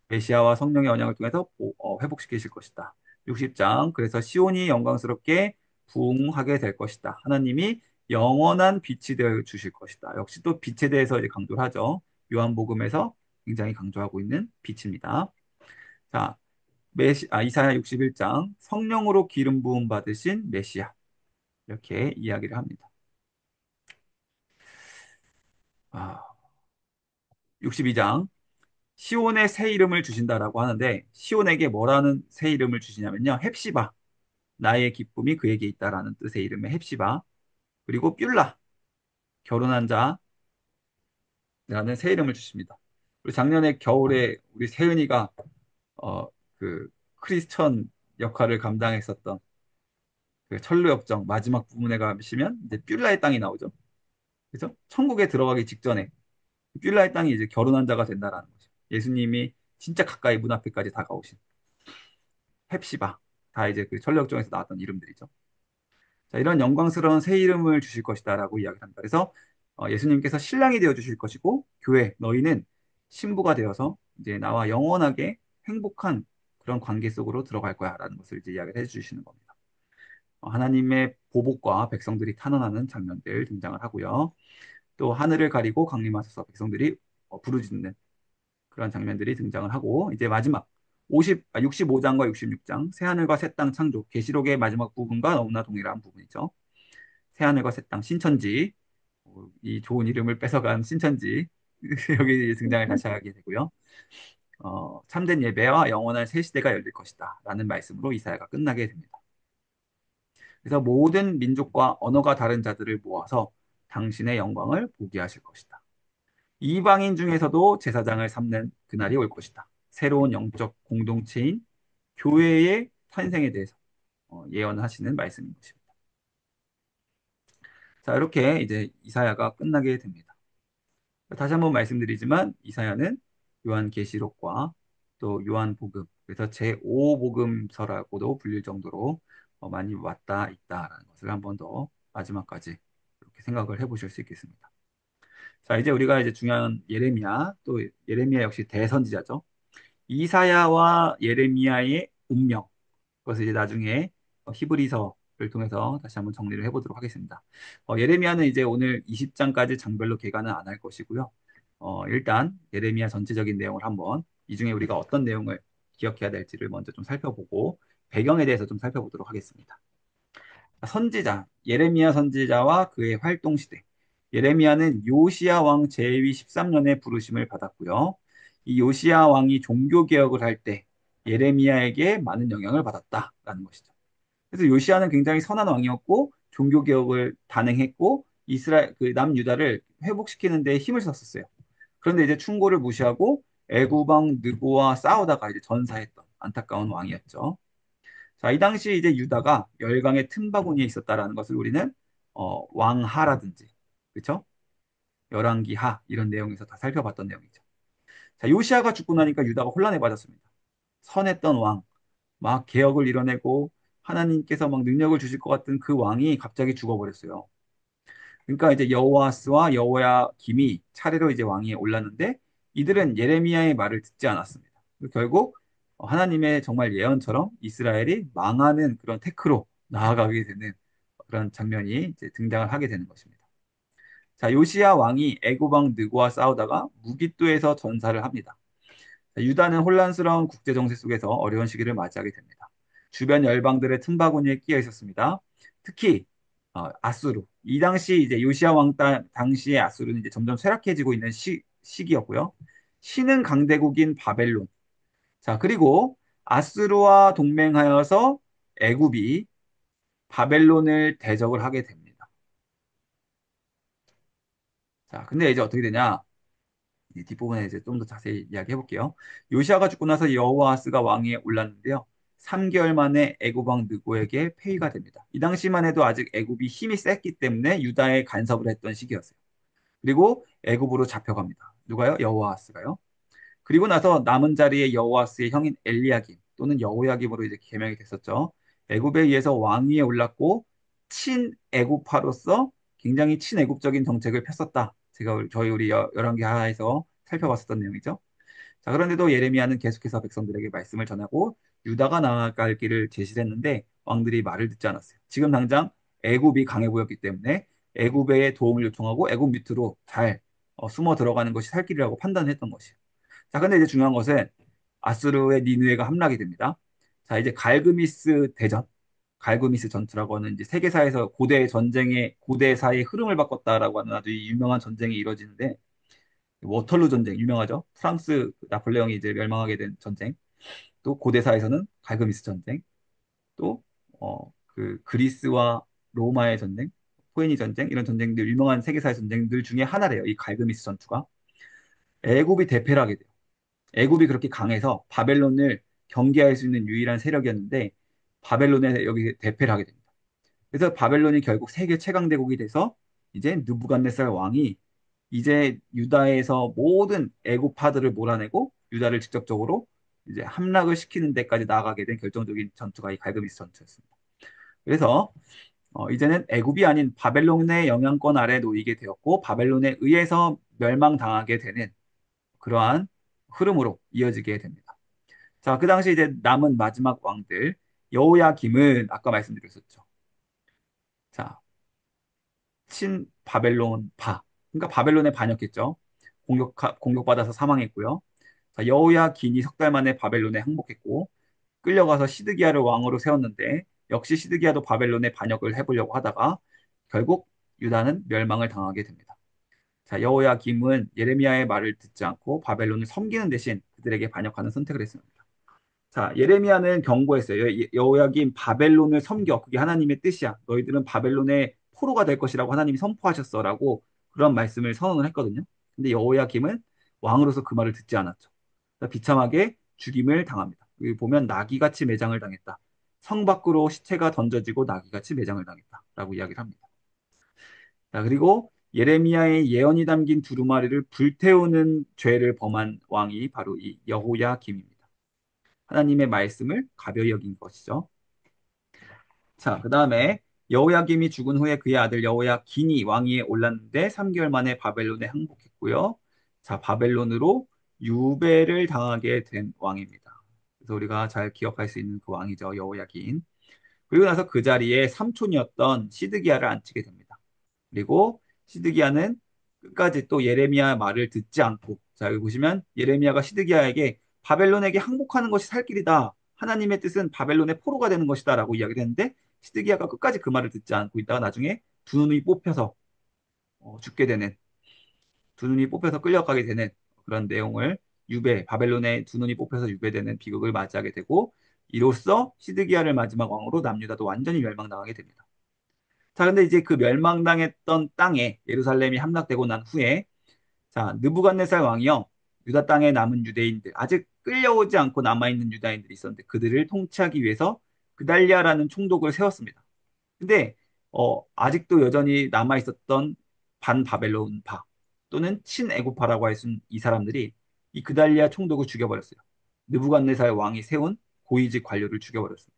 메시아와 성령의 언약을 통해서 회복시키실 것이다. 60장 그래서 시온이 영광스럽게 부흥하게 될 것이다. 하나님이 영원한 빛이 되어 주실 것이다. 역시 또 빛에 대해서 이제 강조를 하죠. 요한복음에서 굉장히 강조하고 있는 빛입니다. 자, 이사야 61장 성령으로 기름 부음 받으신 메시아 이렇게 이야기를 합니다. 62장 시온의 새 이름을 주신다라고 하는데 시온에게 뭐라는 새 이름을 주시냐면요. 헵시바 나의 기쁨이 그에게 있다라는 뜻의 이름의 헵시바 그리고 뷸라 결혼한 자라는 새 이름을 주십니다. 우리 작년에 겨울에 우리 세은이가 어, 그 크리스천 역할을 감당했었던 그 천루역정 마지막 부분에 가시면 이제 뷸라의 땅이 나오죠. 그죠? 천국에 들어가기 직전에 뷸라의 땅이 이제 결혼한 자가 된다라는 거죠. 예수님이 진짜 가까이 문 앞에까지 다가오신 헵시바 다 이제 그 천루역정에서 나왔던 이름들이죠. 자, 이런 영광스러운 새 이름을 주실 것이다라고 이야기합니다. 그래서 예수님께서 신랑이 되어 주실 것이고 교회 너희는 신부가 되어서 이제 나와 영원하게 행복한 그런 관계 속으로 들어갈 거야라는 것을 이제 이야기를 해주시는 겁니다. 하나님의 보복과 백성들이 탄원하는 장면들 등장을 하고요. 또 하늘을 가리고 강림하셔서 백성들이 부르짖는 그런 장면들이 등장을 하고 이제 마지막 65장과 66장 새하늘과 새 땅 창조 계시록의 마지막 부분과 너무나 동일한 부분이죠. 새하늘과 새 땅 신천지 이 좋은 이름을 뺏어간 신천지 여기 등장을 다시 하게 되고요. 참된 예배와 영원한 새 시대가 열릴 것이다 라는 말씀으로 이사야가 끝나게 됩니다. 그래서 모든 민족과 언어가 다른 자들을 모아서 당신의 영광을 보게 하실 것이다. 이방인 중에서도 제사장을 삼는 그날이 올 것이다. 새로운 영적 공동체인 교회의 탄생에 대해서 예언하시는 말씀인 것입니다. 자, 이렇게 이제 이사야가 끝나게 됩니다. 다시 한번 말씀드리지만 이사야는 요한계시록과 또 요한복음, 그래서 제5복음서라고도 불릴 정도로 많이 왔다 있다라는 것을 한번 더 마지막까지 이렇게 생각을 해보실 수 있겠습니다. 자, 이제 우리가 이제 중요한 예레미야, 또 예레미야 역시 대선지자죠. 이사야와 예레미야의 운명, 그것을 이제 나중에 히브리서를 통해서 다시 한번 정리를 해보도록 하겠습니다. 예레미야는 이제 오늘 20장까지 장별로 개관은 안 할 것이고요. 일단 예레미야 전체적인 내용을 한번 이 중에 우리가 어떤 내용을 기억해야 될지를 먼저 좀 살펴보고 배경에 대해서 좀 살펴보도록 하겠습니다. 선지자, 예레미야 선지자와 그의 활동 시대. 예레미야는 요시야 왕 제위 13년에 부르심을 받았고요. 이 요시야 왕이 종교 개혁을 할 때 예레미야에게 많은 영향을 받았다라는 것이죠. 그래서 요시야는 굉장히 선한 왕이었고 종교 개혁을 단행했고 이스라엘 그 남유다를 회복시키는 데 힘을 썼었어요. 그런데 이제 충고를 무시하고 애구방 느고와 싸우다가 이제 전사했던 안타까운 왕이었죠. 자, 이 당시 이제 유다가 열강의 틈바구니에 있었다라는 것을 우리는 왕하라든지, 그쵸? 열왕기하 이런 내용에서 다 살펴봤던 내용이죠. 자, 요시아가 죽고 나니까 유다가 혼란에 빠졌습니다. 선했던 왕, 막 개혁을 이뤄내고 하나님께서 막 능력을 주실 것 같은 그 왕이 갑자기 죽어버렸어요. 그러니까 이제 여호와스와 여호야김이 차례로 이제 왕위에 올랐는데 이들은 예레미야의 말을 듣지 않았습니다. 결국 하나님의 정말 예언처럼 이스라엘이 망하는 그런 테크로 나아가게 되는 그런 장면이 이제 등장을 하게 되는 것입니다. 자, 요시야 왕이 애굽 왕 느고와 싸우다가 무깃도에서 전사를 합니다. 유다는 혼란스러운 국제 정세 속에서 어려운 시기를 맞이하게 됩니다. 주변 열방들의 틈바구니에 끼어 있었습니다. 특히 아수르. 이 당시 이제 요시아 왕 당시의 아수르는 이제 점점 쇠락해지고 있는 시기였고요. 신흥 강대국인 바벨론. 자, 그리고 아수르와 동맹하여서 애굽이 바벨론을 대적을 하게 됩니다. 자, 근데 이제 어떻게 되냐? 이 뒷부분에 이제 좀 더 자세히 이야기해 볼게요. 요시아가 죽고 나서 여호아스가 왕위에 올랐는데요. 3개월 만에 애굽 왕 느고에게 폐위가 됩니다. 이 당시만 해도 아직 애굽이 힘이 셌기 때문에 유다에 간섭을 했던 시기였어요. 그리고 애굽으로 잡혀갑니다. 누가요? 여호아스가요. 그리고 나서 남은 자리에 여호아스의 형인 엘리야김 또는 여호야김으로 이제 개명이 됐었죠. 애굽에 의해서 왕위에 올랐고 친애굽파로서 굉장히 친애굽적인 정책을 폈었다. 제가 저희 우리 열왕기하에서 살펴봤었던 내용이죠. 자, 그런데도 예레미야는 계속해서 백성들에게 말씀을 전하고 유다가 나아갈 길을 제시를 했는데 왕들이 말을 듣지 않았어요. 지금 당장 애굽이 강해 보였기 때문에 애굽의 도움을 요청하고 애굽 밑으로 잘 숨어 들어가는 것이 살 길이라고 판단했던 것이에요. 자, 근데 이제 중요한 것은 아수르의 니느웨가 함락이 됩니다. 자, 이제 갈그미스 대전, 갈그미스 전투라고 하는 이제 세계사에서 고대사의 흐름을 바꿨다라고 하는 아주 유명한 전쟁이 이루어지는데 워털루 전쟁 유명하죠. 프랑스 나폴레옹이 이제 멸망하게 된 전쟁. 또 고대사에서는 갈그미스 전쟁. 또 그 그리스와 로마의 전쟁, 포에니 전쟁 이런 전쟁들 유명한 세계사의 전쟁들 중에 하나래요. 이 갈그미스 전투가 애굽이 대패를 하게 돼요. 애굽이 그렇게 강해서 바벨론을 경계할 수 있는 유일한 세력이었는데 바벨론에 여기 대패를 하게 됩니다. 그래서 바벨론이 결국 세계 최강 대국이 돼서 이제 느부갓네살 왕이 이제 유다에서 모든 애굽파들을 몰아내고 유다를 직접적으로 이제 함락을 시키는 데까지 나아가게 된 결정적인 전투가 이 갈그미스 전투였습니다. 그래서 이제는 애굽이 아닌 바벨론의 영향권 아래 놓이게 되었고 바벨론에 의해서 멸망당하게 되는 그러한 흐름으로 이어지게 됩니다. 자, 그 당시 이제 남은 마지막 왕들 여호야김은 아까 말씀드렸었죠. 자, 친 바벨론 파. 그러니까 바벨론에 반역했죠. 공격받아서 사망했고요. 자, 여호야긴이 석 달 만에 바벨론에 항복했고 끌려가서 시드기야를 왕으로 세웠는데 역시 시드기야도 바벨론에 반역을 해보려고 하다가 결국 유다는 멸망을 당하게 됩니다. 자, 여호야김은 예레미야의 말을 듣지 않고 바벨론을 섬기는 대신 그들에게 반역하는 선택을 했습니다. 자, 예레미야는 경고했어요. 여호야김 바벨론을 섬겨. 그게 하나님의 뜻이야. 너희들은 바벨론의 포로가 될 것이라고 하나님이 선포하셨어라고 그런 말씀을 선언을 했거든요. 근데 여호야김은 왕으로서 그 말을 듣지 않았죠. 그래서 비참하게 죽임을 당합니다. 여기 보면 나귀같이 매장을 당했다. 성 밖으로 시체가 던져지고 나귀같이 매장을 당했다라고 이야기를 합니다. 자, 그리고 예레미야의 예언이 담긴 두루마리를 불태우는 죄를 범한 왕이 바로 이 여호야김입니다. 하나님의 말씀을 가벼이 여긴 것이죠. 자, 그 다음에 여호야김이 죽은 후에 그의 아들 여호야긴이 왕위에 올랐는데 3개월 만에 바벨론에 항복했고요. 자, 바벨론으로 유배를 당하게 된 왕입니다. 그래서 우리가 잘 기억할 수 있는 그 왕이죠, 여호야긴. 그리고 나서 그 자리에 삼촌이었던 시드기야를 앉히게 됩니다. 그리고 시드기야는 끝까지 또 예레미야 말을 듣지 않고, 자, 여기 보시면 예레미야가 시드기야에게 바벨론에게 항복하는 것이 살 길이다. 하나님의 뜻은 바벨론의 포로가 되는 것이다. 라고 이야기를 했는데 시드기야가 끝까지 그 말을 듣지 않고 있다가 나중에 두 눈이 뽑혀서 죽게 되는, 두 눈이 뽑혀서 끌려가게 되는 그런 내용을 바벨론의 두 눈이 뽑혀서 유배되는 비극을 맞이하게 되고 이로써 시드기야를 마지막 왕으로 남유다도 완전히 멸망당하게 됩니다. 자, 근데 이제 그 멸망당했던 땅에 예루살렘이 함락되고 난 후에 자, 느부갓네살 왕이요. 유다 땅에 남은 유대인들, 아직 끌려오지 않고 남아있는 유다인들이 있었는데 그들을 통치하기 위해서 그달리아라는 총독을 세웠습니다. 근데 아직도 여전히 남아 있었던 반바벨론파 또는 친애굽파라고 할 수 있는 이 사람들이 이 그달리아 총독을 죽여버렸어요. 느부갓네살 왕이 세운 고위직 관료를 죽여버렸어요.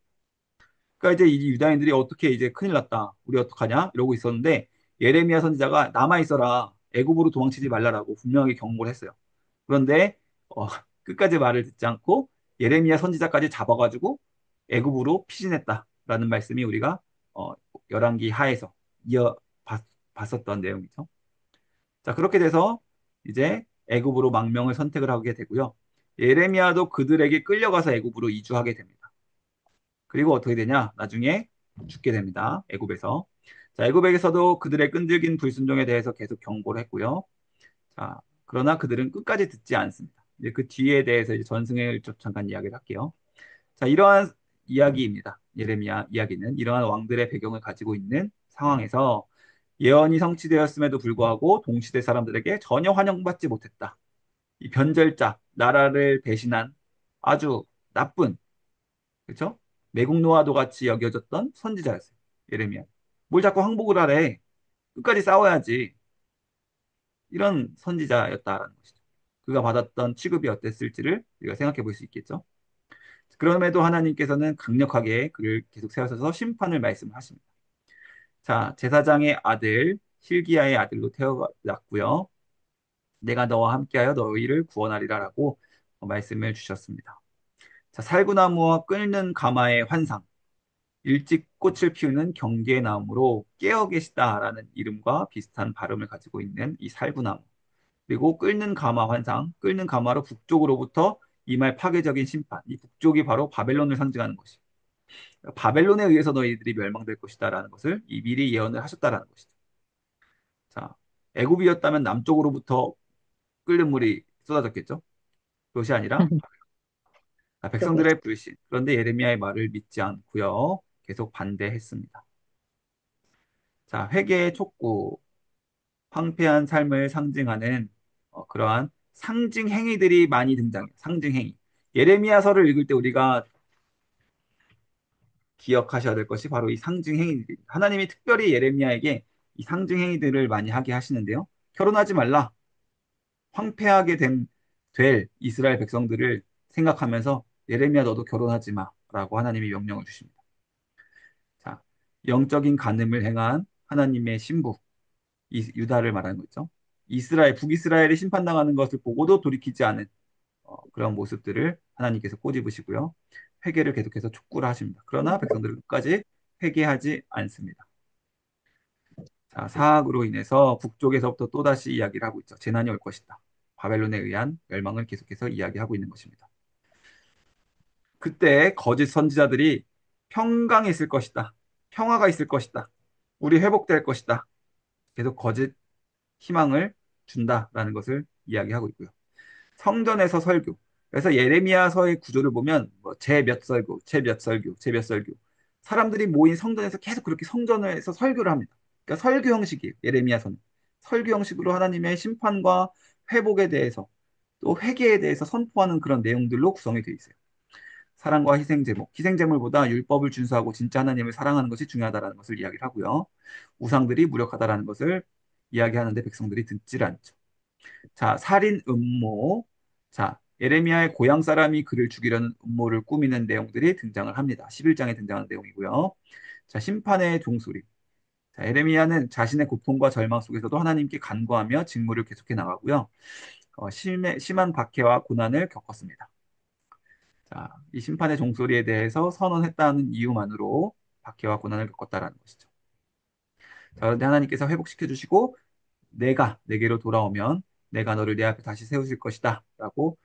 그러니까 이제 이 유다인들이 어떻게 이제 큰일 났다. 우리 어떡하냐? 이러고 있었는데 예레미야 선지자가 남아 있어라. 애굽으로 도망치지 말라라고 분명하게 경고를 했어요. 그런데 어, 끝까지 말을 듣지 않고 예레미야 선지자까지 잡아가지고 애굽으로 피신했다라는 말씀이 우리가 어, 열왕기 하에서 이어 봤었던 내용이죠. 자, 그렇게 돼서 이제 애굽으로 망명을 선택을 하게 되고요. 예레미야도 그들에게 끌려가서 애굽으로 이주하게 됩니다. 그리고 어떻게 되냐? 나중에 죽게 됩니다. 애굽에서. 자, 애굽에서도 그들의 끈질긴 불순종에 대해서 계속 경고를 했고요. 자, 그러나 그들은 끝까지 듣지 않습니다. 이제 그 뒤에 대해서 이제 전승을 좀 잠깐 이야기를 할게요. 자, 이러한 이야기입니다. 예레미야 이야기는 이러한 왕들의 배경을 가지고 있는 상황에서 예언이 성취되었음에도 불구하고 동시대 사람들에게 전혀 환영받지 못했다. 이 변절자, 나라를 배신한 아주 나쁜, 그렇죠? 매국 노아도 같이 여겨졌던 선지자였어요. 예레미야. 뭘 자꾸 항복을 하래. 끝까지 싸워야지. 이런 선지자였다라는 것이죠. 그가 받았던 취급이 어땠을지를 우리가 생각해 볼 수 있겠죠. 그럼에도 하나님께서는 강력하게 그를 계속 세우셔서 심판을 말씀하십니다. 자, 제사장의 아들 hil기야의 아들로 태어났고요. 내가 너와 함께하여 너희를 구원하리라라고 말씀을 주셨습니다. 자, 살구나무와 끓는 가마의 환상, 일찍 꽃을 피우는 경계의 나무로 깨어 계시다라는 이름과 비슷한 발음을 가지고 있는 이 살구나무. 그리고 끓는 가마 환상, 끓는 가마로 북쪽으로부터 임할 파괴적인 심판. 이 북쪽이 바로 바벨론을 상징하는 것이. 바벨론에 의해서 너희들이 멸망될 것이다라는 것을 이 미리 예언을 하셨다라는 것이죠. 자, 애굽이었다면 남쪽으로부터 끓는 물이 쏟아졌겠죠. 그것이 아니라 그러게요. 백성들의 불신. 그런데 예레미야의 말을 믿지 않고요. 계속 반대했습니다. 자, 회개의 촉구, 황폐한 삶을 상징하는 그러한 상징 행위들이 많이 등장해요. 상징 행위. 예레미야서를 읽을 때 우리가 기억하셔야 될 것이 바로 이 상징 행위들입니다. 하나님이 특별히 예레미야에게 이 상징 행위들을 많이 하게 하시는데요. 결혼하지 말라. 황폐하게 될 이스라엘 백성들을 생각하면서 예레미야 너도 결혼하지 마라고 하나님이 명령을 주십니다. 자, 영적인 간음을 행한 하나님의 신부 유다를 말하는 거죠. 북이스라엘이 심판당하는 것을 보고도 돌이키지 않은 그런 모습들을 하나님께서 꼬집으시고요. 회개를 계속해서 촉구를 하십니다. 그러나 백성들은 끝까지 회개하지 않습니다. 자, 사악으로 인해서 북쪽에서부터 또다시 이야기를 하고 있죠. 재난이 올 것이다. 바벨론에 의한 멸망을 계속해서 이야기하고 있는 것입니다. 그때 거짓 선지자들이 평강이 있을 것이다. 평화가 있을 것이다. 우리 회복될 것이다. 계속 거짓 희망을 준다라는 것을 이야기하고 있고요. 성전에서 설교. 그래서 예레미야서의 구조를 보면 뭐 제몇 설교, 제몇 설교, 제몇 설교. 사람들이 모인 성전에서 계속 그렇게 성전에서 설교를 합니다. 그러니까 설교 형식이에요. 예레미야서는. 설교 형식으로 하나님의 심판과 회복에 대해서 또 회개에 대해서 선포하는 그런 내용들로 구성이 되어 있어요. 사랑과 희생 제목, 희생 제물보다 율법을 준수하고 진짜 하나님을 사랑하는 것이 중요하다라는 것을 이야기를 하고요. 우상들이 무력하다라는 것을 이야기하는데 백성들이 듣질 않죠. 자, 살인 음모. 자, 예레미야의 고향 사람이 그를 죽이려는 음모를 꾸미는 내용들이 등장을 합니다. 11장에 등장하는 내용이고요. 자, 심판의 종소리. 자, 예레미야는 자신의 고통과 절망 속에서도 하나님께 간구하며 직무를 계속해 나가고요. 심한 박해와 고난을 겪었습니다. 자, 이 심판의 종소리에 대해서 선언했다는 이유만으로 박해와 고난을 겪었다라는 것이죠. 자, 그런데 하나님께서 회복시켜 주시고 내가 내게로 돌아오면 내가 너를 내 앞에 다시 세우실 것이다. 라고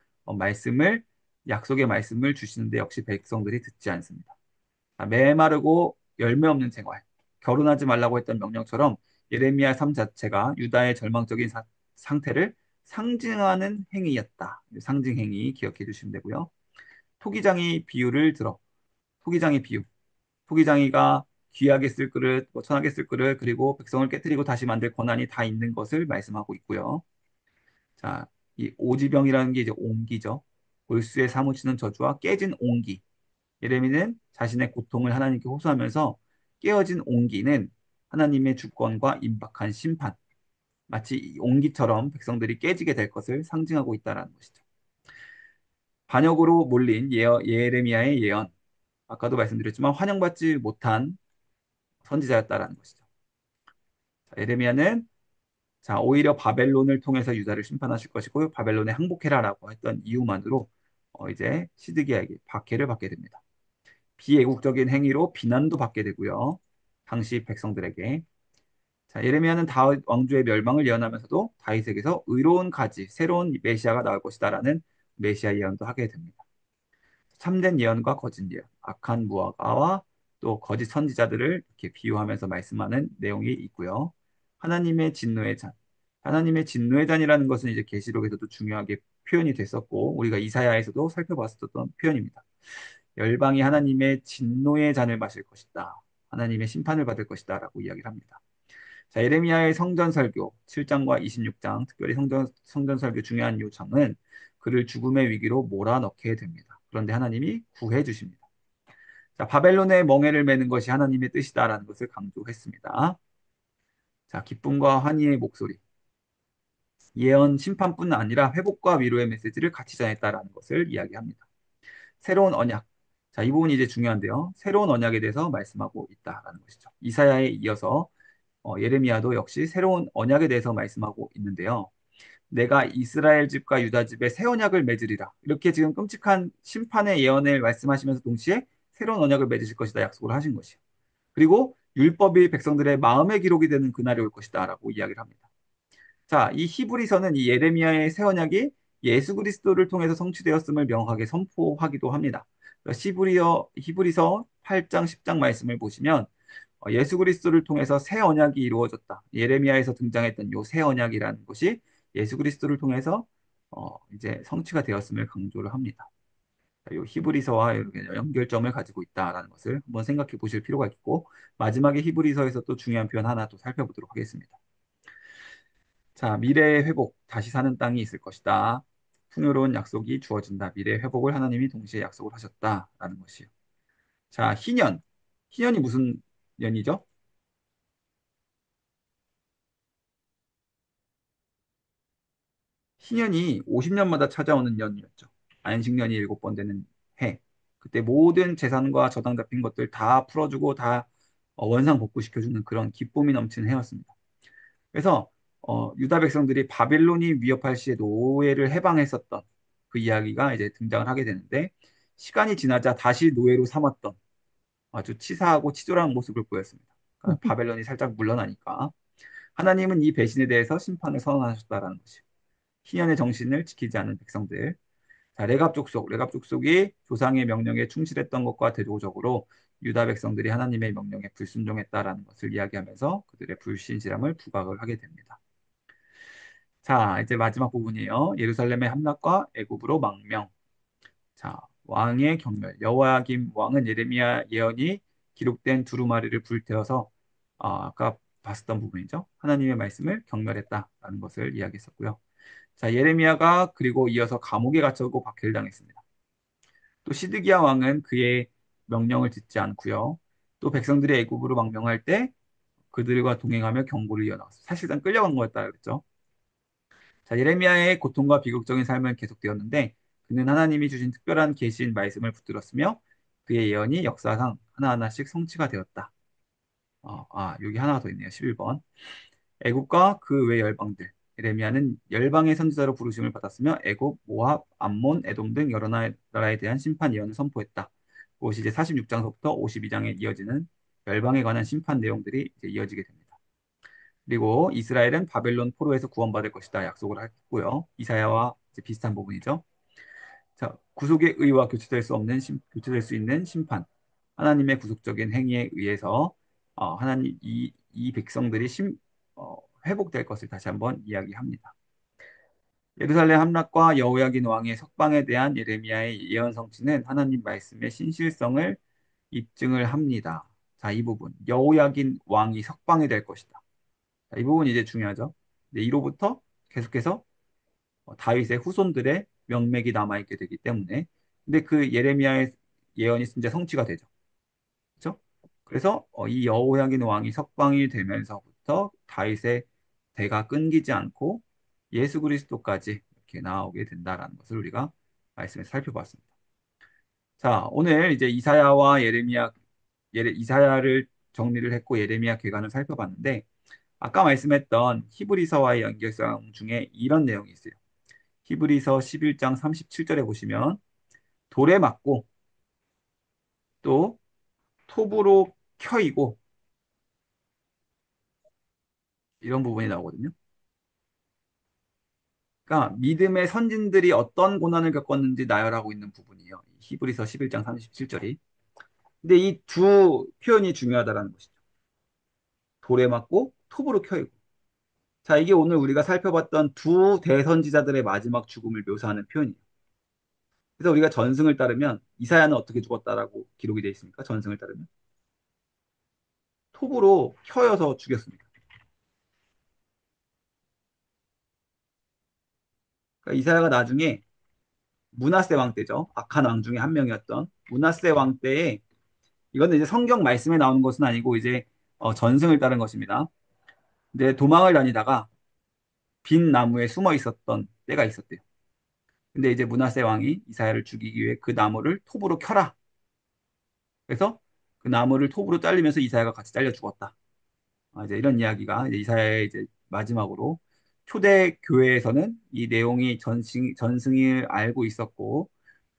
약속의 말씀을 주시는데 역시 백성들이 듣지 않습니다. 자, 메마르고 열매 없는 생활, 결혼하지 말라고 했던 명령처럼 예레미야 삶 자체가 유다의 절망적인 상태를 상징하는 행위였다. 상징 행위 기억해 주시면 되고요. 토기장이 비유를 들어 토기장의 비유. 토기장이가 귀하게 쓸 그릇, 뭐 천하게 쓸 그릇, 그리고 백성을 깨뜨리고 다시 만들 권한이 다 있는 것을 말씀하고 있고요. 자, 이 오지병이라는 게 이제 옹기죠. 골수에 사무치는 저주와 깨진 옹기. 예레미는 자신의 고통을 하나님께 호소하면서 깨어진 옹기는 하나님의 주권과 임박한 심판, 마치 옹기처럼 백성들이 깨지게 될 것을 상징하고 있다는 것이죠. 반역으로 몰린 예레미야의 예언, 아까도 말씀드렸지만 환영받지 못한 선지자였다라는 것이죠. 자, 예레미야는 자, 오히려 바벨론을 통해서 유다를 심판하실 것이고 바벨론에 항복해라라고 했던 이유만으로 이제 시드기야에게 박해를 받게 됩니다. 비애국적인 행위로 비난도 받게 되고요. 당시 백성들에게. 자, 예레미야는 다윗 왕조의 멸망을 예언하면서도 다윗에게서 의로운 가지, 새로운 메시아가 나올 것이다라는 메시아 예언도 하게 됩니다. 참된 예언과 거짓 예언, 악한 무화과와 또 거짓 선지자들을 이렇게 비유하면서 말씀하는 내용이 있고요. 하나님의 진노의 잔. 하나님의 진노의 잔이라는 것은 이제 계시록에서도 중요하게 표현이 됐었고 우리가 이사야에서도 살펴봤었던 표현입니다. 열방이 하나님의 진노의 잔을 마실 것이다. 하나님의 심판을 받을 것이다라고 이야기를 합니다. 자, 예레미야의 성전 설교 7장과 26장, 특별히 성전 설교 중요한 요청은 그를 죽음의 위기로 몰아넣게 됩니다. 그런데 하나님이 구해 주십니다. 자, 바벨론의 멍에를 매는 것이 하나님의 뜻이다라는 것을 강조했습니다. 자, 기쁨과 환희의 목소리. 예언 심판뿐 아니라 회복과 위로의 메시지를 같이 전했다라는 것을 이야기합니다. 새로운 언약. 자, 이 부분이 이제 중요한데요. 새로운 언약에 대해서 말씀하고 있다라는 것이죠. 이사야에 이어서 예레미야도 역시 새로운 언약에 대해서 말씀하고 있는데요. 내가 이스라엘 집과 유다 집에 새 언약을 맺으리라. 이렇게 지금 끔찍한 심판의 예언을 말씀하시면서 동시에 새로운 언약을 맺으실 것이다 약속을 하신 것이요. 그리고 율법이 백성들의 마음의 기록이 되는 그날이 올 것이다라고 이야기를 합니다. 자, 이 히브리서는 이 예레미야의 새 언약이 예수 그리스도를 통해서 성취되었음을 명확하게 선포하기도 합니다. 그러니까 히브리서 8장, 10장 말씀을 보시면 예수 그리스도를 통해서 새 언약이 이루어졌다. 예레미야에서 등장했던 요 새 언약이라는 것이 예수 그리스도를 통해서 이제 성취가 되었음을 강조를 합니다. 요 히브리서와 이렇게 연결점을 가지고 있다라는 것을 한번 생각해 보실 필요가 있고 마지막에 히브리서에서 또 중요한 표현 하나 또 살펴보도록 하겠습니다. 자, 미래의 회복, 다시 사는 땅이 있을 것이다. 풍요로운 약속이 주어진다. 미래의 회복을 하나님이 동시에 약속을 하셨다라는 것이요. 자, 희년. 희년이 무슨 년이죠? 희년이 50년마다 찾아오는 년이었죠. 안식년이 7번 되는 해. 그때 모든 재산과 저당 잡힌 것들 다 풀어주고 다 원상복구시켜주는 그런 기쁨이 넘치는 해였습니다. 그래서 유다 백성들이 바빌론이 위협할 시에 노예를 해방했었던 그 이야기가 이제 등장을 하게 되는데 시간이 지나자 다시 노예로 삼았던 아주 치사하고 치졸한 모습을 보였습니다. 그러니까 바벨론이 살짝 물러나니까 하나님은 이 배신에 대해서 심판을 선언하셨다라는 것이죠. 희년의 정신을 지키지 않은 백성들. 자, 레갑 족속이 조상의 명령에 충실했던 것과 대조적으로 유다 백성들이 하나님의 명령에 불순종했다라는 것을 이야기하면서 그들의 불신실함을 부각을 하게 됩니다. 자, 이제 마지막 부분이에요. 예루살렘의 함락과 애굽으로 망명. 자, 왕의 경멸. 여호야김 왕은 예레미야 예언이 기록된 두루마리를 불태워서 아까 봤었던 부분이죠. 하나님의 말씀을 경멸했다라는 것을 이야기했었고요. 자, 예레미야가 그리고 이어서 감옥에 갇혀고 박해를 당했습니다. 또 시드기야 왕은 그의 명령을 듣지 않고요. 또 백성들이 애굽으로 망명할 때 그들과 동행하며 경고를 이어나갔습니다. 사실상 끌려간 거였다 그랬죠. 자, 예레미야의 고통과 비극적인 삶은 계속되었는데 그는 하나님이 주신 특별한 계시인 말씀을 붙들었으며 그의 예언이 역사상 하나하나씩 성취가 되었다. 여기 하나가 더 있네요. 11번. 애굽과 그 외 열방들. 예레미야는 열방의 선지자로 부르심을 받았으며 애굽, 모압, 암몬, 에돔 등 여러 나라에 대한 심판 예언을 선포했다. 그것이 이제 46장서부터 52장에 이어지는 열방에 관한 심판 내용들이 이제 이어지게 됩니다. 그리고 이스라엘은 바벨론 포로에서 구원받을 것이다 약속을 했고요. 이사야와 이제 비슷한 부분이죠. 자, 구속의 의와 교체될 수 있는 심판. 하나님의 구속적인 행위에 의해서 하나님 이 백성들이 회복될 것을 다시 한번 이야기합니다. 예루살렘 함락과 여호야긴 왕의 석방에 대한 예레미야의 예언 성취는 하나님 말씀의 신실성을 입증을 합니다. 자, 이 부분 여호야긴 왕이 석방이 될 것이다. 자, 이 부분이 이제 중요하죠. 근데 이로부터 계속해서 다윗의 후손들의 명맥이 남아있게 되기 때문에 근데 그 예레미야의 예언이 진짜 성취가 되죠. 그렇죠? 그래서 이 여호야긴 왕이 석방이 되면서부터 다윗의 대가 끊기지 않고 예수 그리스도까지 이렇게 나오게 된다라는 것을 우리가 말씀에서 살펴봤습니다. 자, 오늘 이제 이사야와 예레미야, 이사야를 정리를 했고 예레미야 괴간을 살펴봤는데 아까 말씀했던 히브리서와의 연결성 중에 이런 내용이 있어요. 히브리서 11장 37절에 보시면 돌에 맞고 또 톱으로 켜이고 이런 부분이 나오거든요. 그러니까 믿음의 선진들이 어떤 고난을 겪었는지 나열하고 있는 부분이에요. 히브리서 11장 37절이. 근데 이 두 표현이 중요하다라는 것이죠. 돌에 맞고 톱으로 켜이고. 자, 이게 오늘 우리가 살펴봤던 두 대선지자들의 마지막 죽음을 묘사하는 표현이에요. 그래서 우리가 전승을 따르면 이사야는 어떻게 죽었다라고 기록이 되어 있습니까? 전승을 따르면 톱으로 켜여서 죽였습니다. 그러니까 이사야가 나중에 문하세 왕 때죠. 악한 왕 중에 한 명이었던 문하세 왕 때에 이거는 이제 성경 말씀에 나오는 것은 아니고 이제 전승을 따른 것입니다. 근데 도망을 다니다가 빈 나무에 숨어 있었던 때가 있었대요. 근데 이제 문하세 왕이 이사야를 죽이기 위해 그 나무를 톱으로 켜라. 그래서 그 나무를 톱으로 잘리면서 이사야가 같이 잘려 죽었다. 이제 이런 이야기가 이제 이사야의 이제 마지막으로 초대 교회에서는 이 내용이 전승을 알고 있었고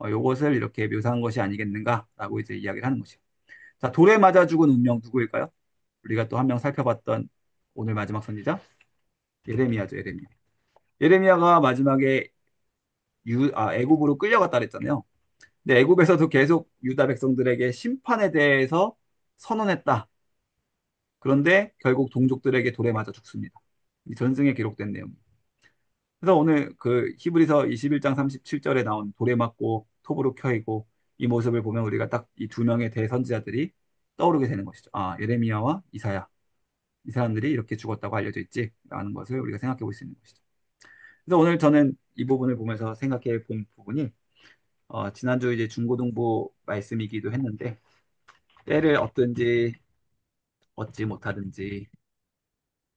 요것을 이렇게 묘사한 것이 아니겠는가라고 이제 이야기를 하는 것이요. 자, 돌에 맞아 죽은 운명 누구일까요? 우리가 또 한 명 살펴봤던 오늘 마지막 선지자 예레미야죠, 예레미야. 예레미야가 마지막에 애굽으로 끌려갔다 그랬잖아요. 근데 애굽에서도 계속 유다 백성들에게 심판에 대해서 선언했다. 그런데 결국 동족들에게 돌에 맞아 죽습니다. 이 전승에 기록된 내용. 그래서 오늘 그 히브리서 21장 37절에 나온 돌에 맞고 톱으로 켜이고 이 모습을 보면 우리가 딱 이 두 명의 대선지자들이 떠오르게 되는 것이죠. 예레미야와 이사야. 이 사람들이 이렇게 죽었다고 알려져 있지? 라는 것을 우리가 생각해 볼 수 있는 것이죠. 그래서 오늘 저는 이 부분을 보면서 생각해 본 부분이 지난주 이제 중고등부 말씀이기도 했는데 때를 얻든지 얻지 못하든지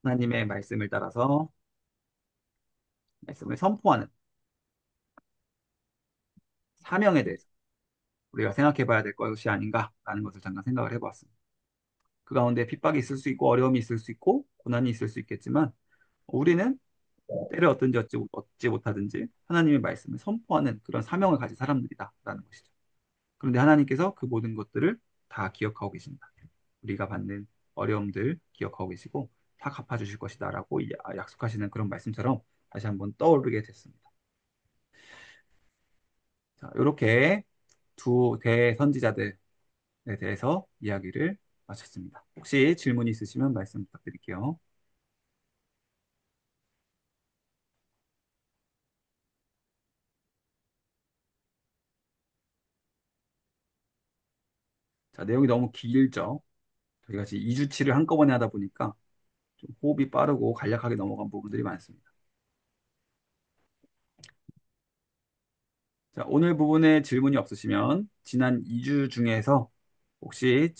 하나님의 말씀을 따라서 말씀을 선포하는 사명에 대해서 우리가 생각해 봐야 될 것이 아닌가라는 것을 잠깐 생각을 해보았습니다. 그 가운데 핍박이 있을 수 있고 어려움이 있을 수 있고 고난이 있을 수 있겠지만 우리는 때를 얻지 못하든지 하나님의 말씀을 선포하는 그런 사명을 가진 사람들이다라는 것이죠. 그런데 하나님께서 그 모든 것들을 다 기억하고 계신다. 우리가 받는 어려움들 기억하고 계시고 다 갚아주실 것이다라고 약속하시는 그런 말씀처럼 다시 한번 떠오르게 됐습니다. 자, 이렇게 두 대선지자들에 대해서 이야기를 마쳤습니다. 혹시 질문이 있으시면 말씀 부탁드릴게요. 자, 내용이 너무 길죠. 저희가 지금 2주치를 한꺼번에 하다 보니까 좀 호흡이 빠르고 간략하게 넘어간 부분들이 많습니다. 자, 오늘 부분에 질문이 없으시면 지난 2주 중에서 혹시